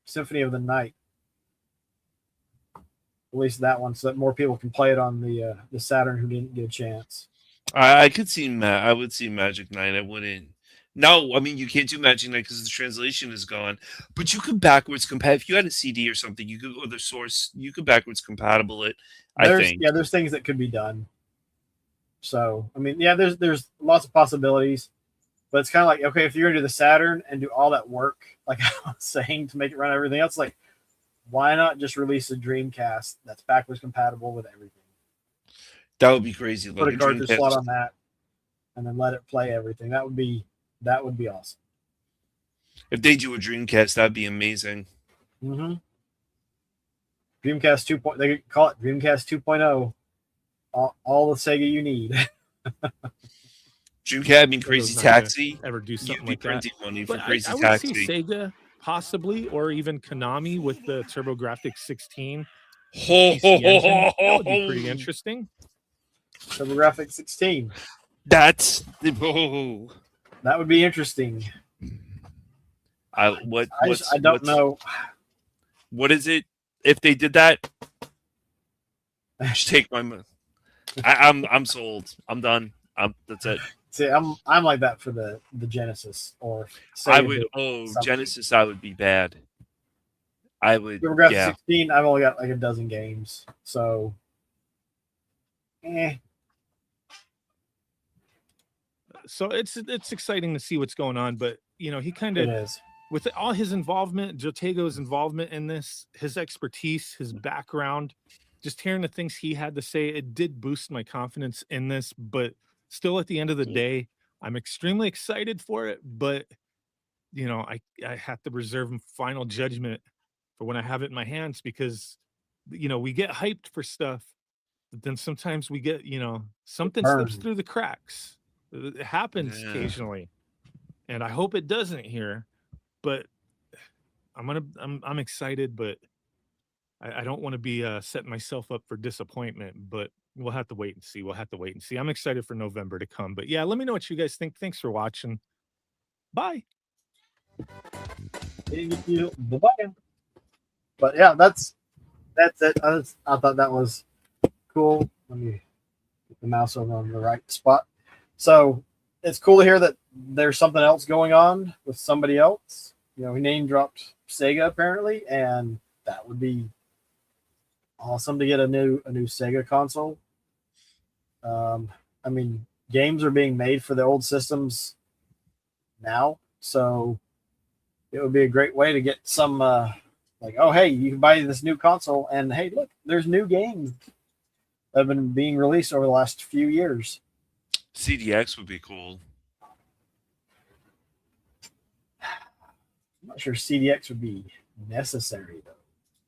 Symphony of the Night. Release that one so that more people can play it on the Saturn who didn't get a chance. I could see I would see Magic Knight. I wouldn't. No, I mean you can't do Magic Knight because the translation is gone. But you could backwards compatible. If you had a CD or something, you could or the source. You could backwards compatible it. I think. Yeah, there's things that could be done. So I mean, yeah, there's lots of possibilities, but it's kind of like, okay, if you're gonna do the Saturn and do all that work, like I was saying, to make it run everything else, like why not just release a Dreamcast that's backwards compatible with everything? That would be crazy. Put Like a a cartridge Dreamcast. slot on that, and then let it play everything. That would be awesome. If they do a Dreamcast, that'd be amazing. Mm-hmm. Dreamcast 2. They could call it Dreamcast 2.0. All the Sega you need. Dreamcast, I mean, Crazy Nintendo's not gonna Taxi. ever do You'd something be like that. printing money for But Crazy I would Taxi. see Sega possibly, or even Konami with the TurboGrafx 16 Ho, PC ho, ho, engine. ho, That would be ho. pretty interesting. TurboGrafx 16. That's oh. That would be interesting. I don't know. What is it? If they did that, just take my money. I'm sold. I'm done. That's it. See, I'm like that for the Genesis or I Sega would. did Oh, something. Genesis, I would be bad. I would. TurboGrafx Yeah. 16. I've only got like a dozen games, so So it's exciting to see what's going on, but you know, he kind it of, is. with all his involvement, Jotego's involvement in this, his expertise, his background, just hearing the things he had to say, it did boost my confidence in this. But still, at the end of the day, I'm extremely excited for it. But you know, I have to reserve final judgment for when I have it in my hands, because you know, we get hyped for stuff, but then sometimes we get, you know, something slips Burned. through the cracks. It happens Yeah. occasionally, and I hope it doesn't here. But I'm excited, but I don't want to be setting myself up for disappointment. But we'll have to wait and see. We'll have to wait and see. I'm excited for November to come. But yeah, let me know what you guys think. Thanks for watching. Bye. Bye-bye. But yeah, that's it. I thought that was cool. Let me get the mouse over on the right spot. So it's cool to hear that there's something else going on with somebody else. You know, he name dropped Sega apparently, and that would be awesome to get a new Sega console. I mean, games are being made for the old systems now, so it would be a great way to get some like, oh hey, you can buy this new console, and hey, look, there's new games that have been being released over the last few years. CDX would be cool. I'm not sure CDX would be necessary though.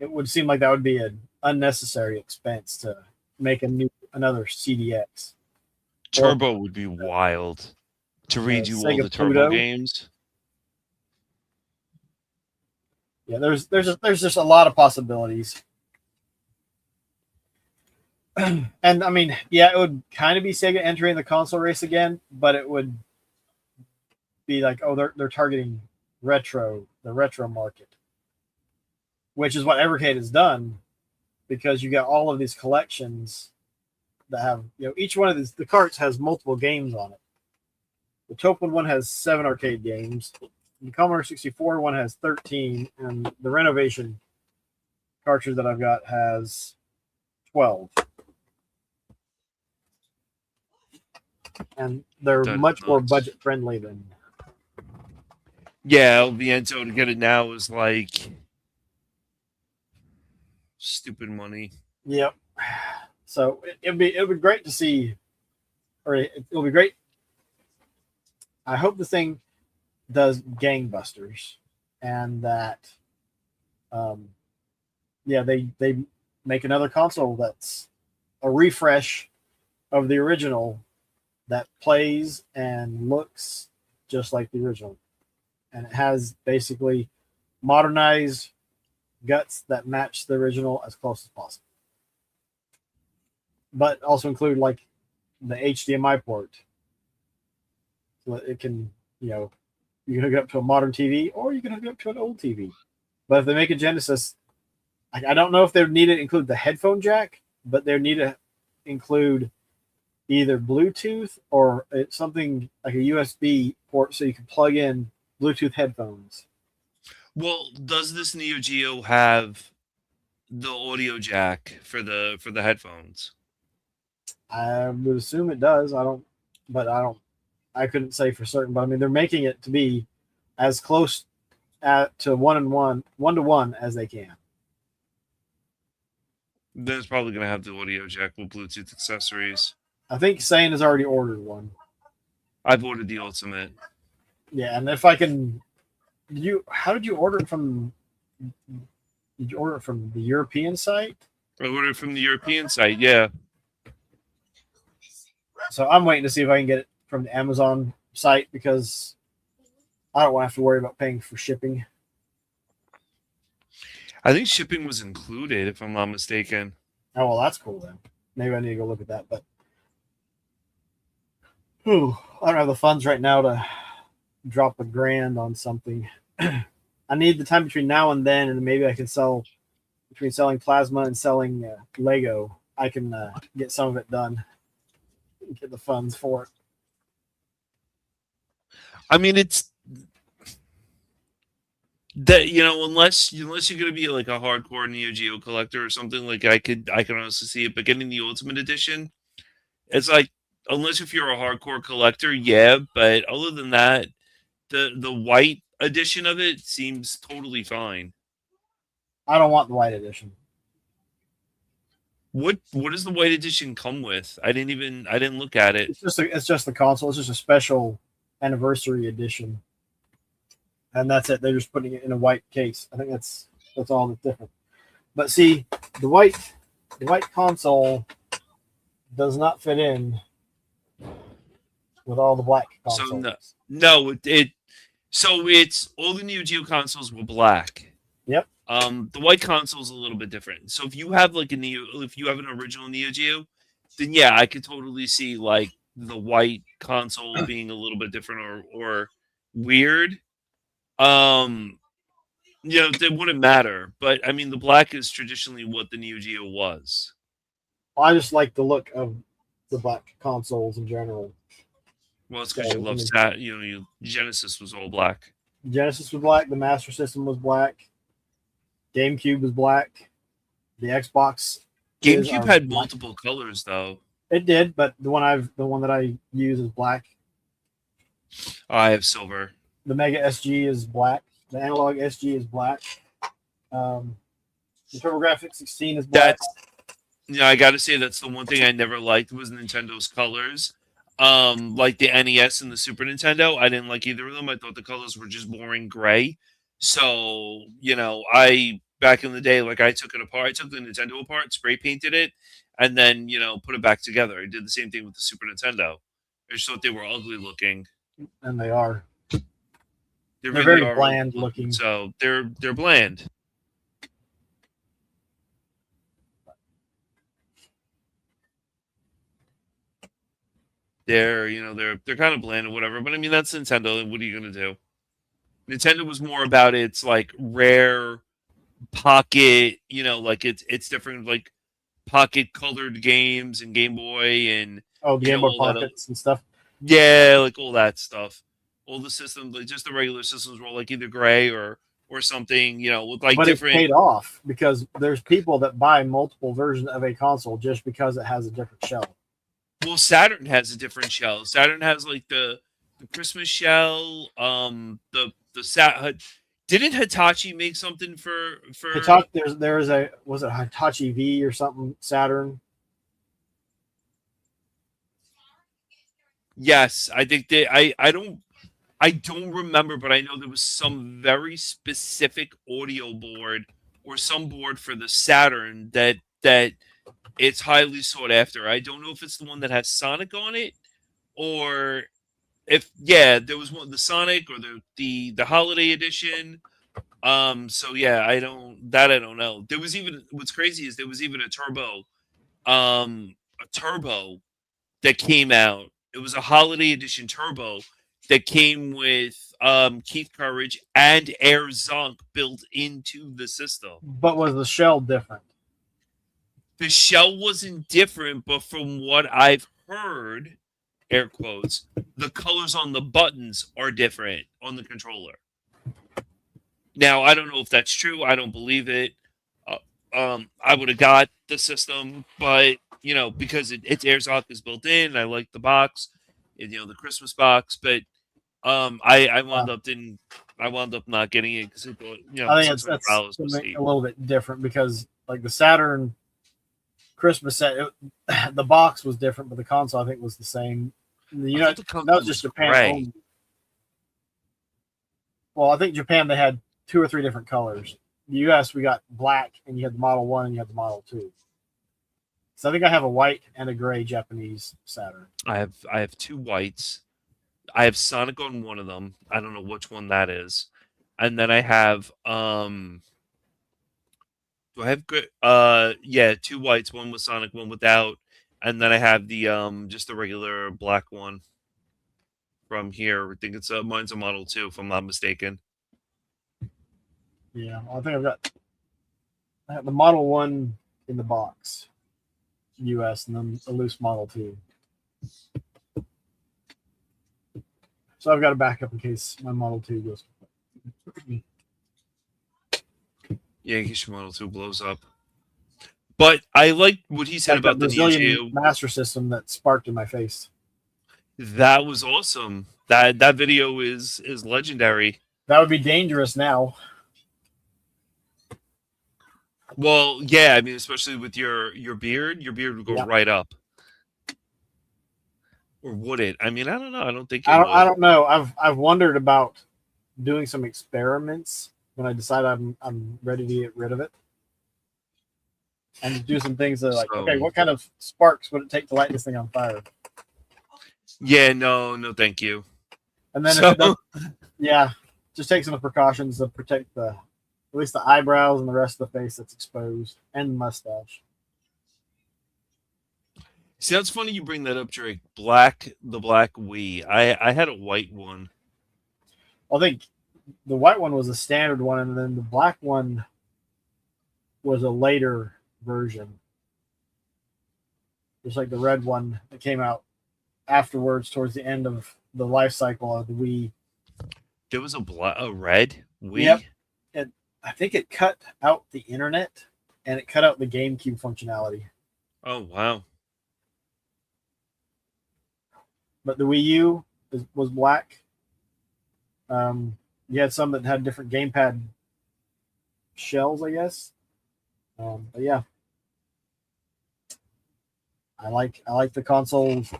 It would seem like that would be an unnecessary expense to make another CDX. Turbo would be wild to redo all Sega the Turbo Pluto. games. Yeah, there's just a lot of possibilities. And I mean, yeah, it would kind of be Sega entering the console race again, but it would be like, oh, they're targeting the retro market, which is what Evercade has done, because you got all of these collections that have, you know, each one of the carts has multiple games on it. The Topin one has 7 arcade games. The Commodore 64 one has 13, and the Renovation cartridge that I've got has 12. And they're much more budget friendly than. Yeah, El Viento to get it now is like stupid money. Yep. So it'd be great to see or it'll be great. I hope the thing does gangbusters, and that, yeah, they make another console that's a refresh of the original that plays and looks just like the original, and it has basically modernized guts that match the original as close as possible, but also include like the HDMI port, so that it can, you can hook it up to a modern TV or you can hook it up to an old TV. But if they make a Genesis, I don't know if they need to include the headphone jack, but they need to include either Bluetooth or something like a USB port so you can plug in Bluetooth headphones. Well, does this Neo Geo have the audio jack for the headphones? I would assume it does. I couldn't say for certain, but I mean, they're making it to be as close to one to one as they can. Then it's probably going to have the audio jack with Bluetooth accessories. I think Sane has already ordered one. I've ordered the Ultimate. Yeah, and if I can, how did you order it from? Did you order it from the European site? I ordered from the European site, yeah. So I'm waiting to see if I can get it from the Amazon site because I don't want to have to worry about paying for shipping. I think shipping was included, if I'm not mistaken. Oh, well, that's cool then. Maybe I need to go look at that. But I don't have the funds right now to drop $1,000 on something. I need the time between now and then, and maybe I can between selling plasma and selling Lego, I can get some of it done. Get the funds for it. I mean, it's that, unless you're going to be like a hardcore Neo Geo collector or something, like I can honestly see it. But getting the Ultimate Edition, it's like, unless if you're a hardcore collector, yeah. But other than that, the white edition of it seems totally fine. I don't want the white edition. What does the white edition come with? I didn't look at it. It's just the console. It's just a special anniversary edition, and that's it. They're just putting it in a white case. I think that's all that's different. But see, the white console does not fit in with all the black consoles. So it's all the Neo Geo consoles were black. Yep. The white console is a little bit different. So if you have if you have an original Neo Geo, then yeah, I could totally see like the white console being a little bit different or weird. It wouldn't matter. But I mean, the black is traditionally what the Neo Geo was. I just like the look of the black consoles in general. Well, it's because you love Genesis was all black. Genesis was black. The Master System was black. GameCube was black. The Xbox. GameCube had multiple colors, though. It did, but the one that I use is black. I have silver. The Mega SG is black. The Analog SG is black. The TurboGrafx 16 is black. I got to say that's the one thing I never liked was Nintendo's colors. Like the NES and the Super Nintendo, I didn't like either of them. I thought the colors were just boring gray. So, I back in the day, like I took it apart. I took the Nintendo apart, spray painted it, and then, put it back together. I did the same thing with the Super Nintendo. I just thought they were ugly looking. And they are. They're really very bland looking. So they're bland. They're kind of bland or whatever. But I mean, that's Nintendo. What are you gonna do? Nintendo was more about its like rare pocket, like it's different like pocket colored games and Game Boy and the Game Boy Pockets and stuff. Yeah, like all that stuff. All the systems, like just the regular systems, were all like either gray or something, with like different. But it's paid off because there's people that buy multiple versions of a console just because it has a different shell. Well, Saturn has a different shell. Saturn has like the Christmas shell. Didn't Hitachi make something for Hitachi? Was it Hitachi V or something? Saturn. Yes, I think they. I don't remember, but I know there was some very specific audio board or some board for the Saturn that it's highly sought after. I don't know if it's the one that has Sonic on it or if there was one, the Sonic or the holiday edition. So yeah, I don't know. There was even, what's crazy is there was even a turbo that came out. It was a holiday edition turbo that came with Keith Courage and Air Zonk built into the system. But was the shell different? The shell wasn't different, but from what I've heard, air quotes, the colors on the buttons are different on the controller. Now, I don't know if that's true. I don't believe it. I would have got the system, but because it's AirZoc is built in, I like the box, the Christmas box. But I wound up not getting it because it bought, I think that's $600 something a little bit different because like the Saturn Christmas set, the box was different, but the console I think was the same. That was just Japan only. Well, I think Japan they had 2 or 3 different colors. The US we got black, and you had the Model 1 and you had the Model 2. So I think I have a white and a gray Japanese Saturn. I have 2 whites. I have Sonic on one of them. I don't know which one that is. And then I have do I have 2 whites, one with Sonic, one without. And then I have the just the regular black one from here. I think it's mine's a Model 2 if I'm not mistaken. Yeah, I think I have the Model 1 in the box, US, and then a loose Model 2. So I've got a backup in case my Model 2 goes. Yeah, in case your Model 2 blows up. But I like what he said about the Brazilian Neo Geo Master System that sparked in my face. That was awesome. That video is legendary. That would be dangerous now. Well, yeah, I mean, especially with your beard would go right up. Or would it? I mean, I don't know. I don't think it would. I don't know. I've wondered about doing some experiments when I decide I'm ready to get rid of it, and to do some things that okay, what kind of sparks would it take to light this thing on fire? Yeah, no, thank you. And then if it does, just take some precautions to protect at least the eyebrows and the rest of the face that's exposed, and the mustache. See, that's funny you bring that up, Drake. The black Wii. I had a white one. I think the white one was a standard one, and then the black one was a later version. Just like the red one that came out afterwards towards the end of the life cycle of the Wii. There was a red Wii? Yep. I think it cut out the internet, and it cut out the GameCube functionality. Oh, wow. But the Wii U was black. You had some that had different gamepad shells, I guess. But yeah, I like the consoles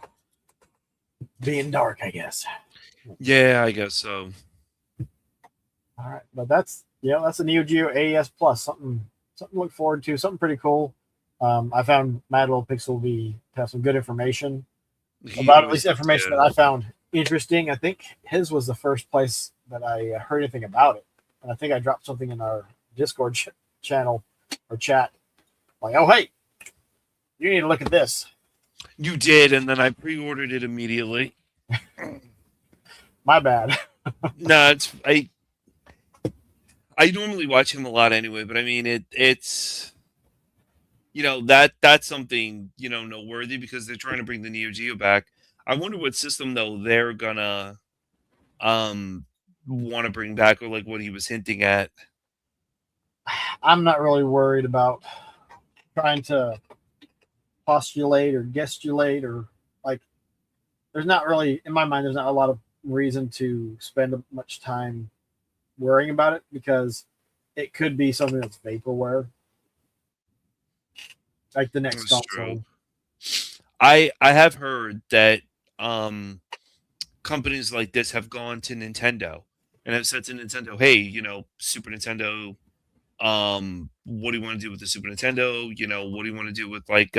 being dark, I guess. Yeah, I guess so. All right, but that's a Neo Geo AES Plus, something to look forward to, something pretty cool. I found Mad Little Pixel to have some good information about, at least information that I found interesting. I think his was the first place that I heard anything about it, and I think I dropped something in our Discord channel or chat, like, "Oh, hey, you need to look at this." You did, and then I pre-ordered it immediately. My bad. No, I normally watch him a lot anyway, but I mean it's that's something noteworthy because they're trying to bring the Neo Geo back. I wonder what system though they're gonna want to bring back, or like what he was hinting at. I'm not really worried about trying to postulate or gestulate, or like there's not really, in my mind, there's not a lot of reason to spend much time worrying about it because it could be something that's vaporware, like the next console. I have heard that companies like this have gone to Nintendo and have said to Nintendo, "Hey, Super Nintendo, what do you want to do with the Super Nintendo? What do you want to do with like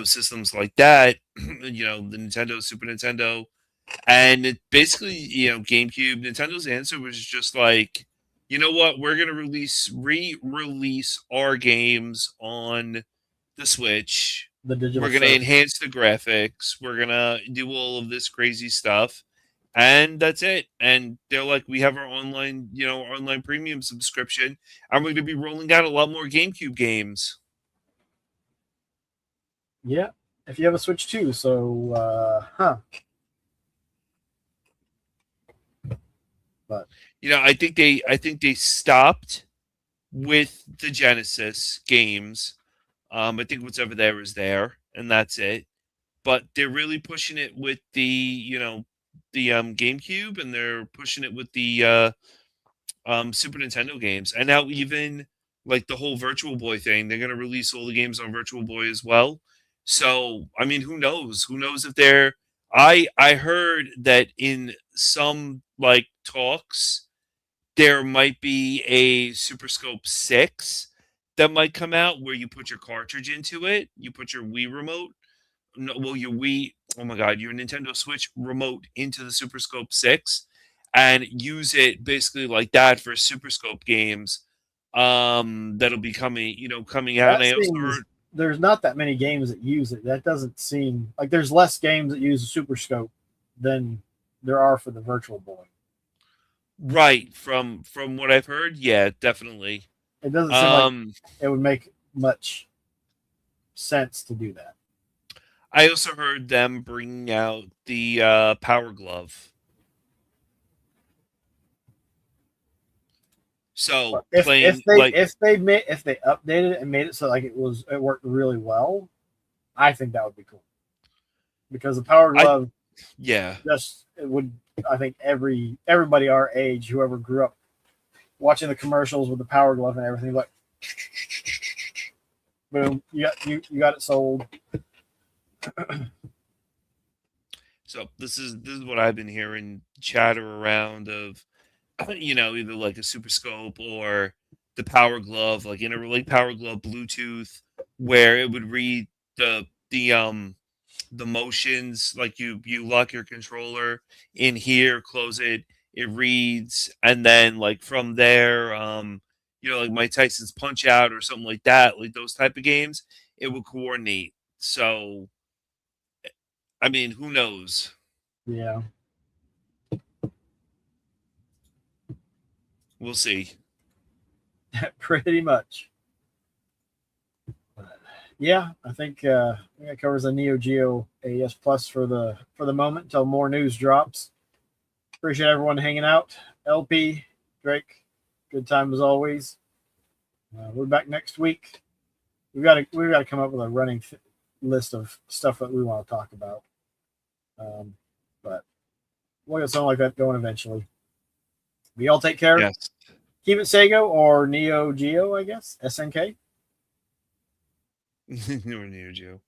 systems like that? The Nintendo, Super Nintendo." And it basically, GameCube, Nintendo's answer was just like, you know what, we're gonna re-release our games on the Switch. The digital We're gonna surf. enhance the graphics. We're gonna do all of this crazy stuff, and that's it. And they're like, we have our online, online premium subscription, and we're gonna be rolling out a lot more GameCube games. Yeah, if you have a Switch too. So, But I think they stopped with the Genesis games. I think what's ever there is there, and that's it. But they're really pushing it with the GameCube, and they're pushing it with the Super Nintendo games, and now even like the whole Virtual Boy thing, they're gonna release all the games on Virtual Boy as well. So I mean, who knows? Who knows if they're I heard that in some like talks there might be a Super Scope 6 that might come out where you put your cartridge into it, you put your Wii remote, no, well, your Wii, oh my God, your Nintendo Switch remote into the Super Scope 6 and use it basically like that for Super Scope games. That'll be coming out. And that I also seems heard, there's not that many games that use it. That doesn't seem like there's less games that use a Super Scope than there are for the Virtual Boy. right, from what I've heard, yeah, definitely. It doesn't seem like it would make much sense to do that. I also heard them bringing out the Power Glove. So But if playing they like if they updated it and made it so like it worked really well, I think that would be cool. Because the Power Glove yeah, it would, I think everybody our age, whoever grew up watching the commercials with the Power Glove and everything, like boom, you got it sold. so this is what I've been hearing chatter around of either like a Super Scope or the Power Glove, like like Power Glove Bluetooth, where it would read the motions, like you lock your controller in here, close it, it reads, and then like from there, like Mike Tyson's Punch Out or something like that, like those type of games, it will coordinate. So I mean, who knows? Yeah. We'll see. Pretty much. Yeah, I think that covers the Neo Geo AES Plus for the moment until more news drops. Appreciate everyone hanging out. LP, Drake, good time as always. We're back next week. We've got to come up with a running list of stuff that we want to talk about. But we'll get something like that going eventually. But y'all take care. Yes. Keep it Sego or Neo Geo, I guess. SNK. Neo Geo.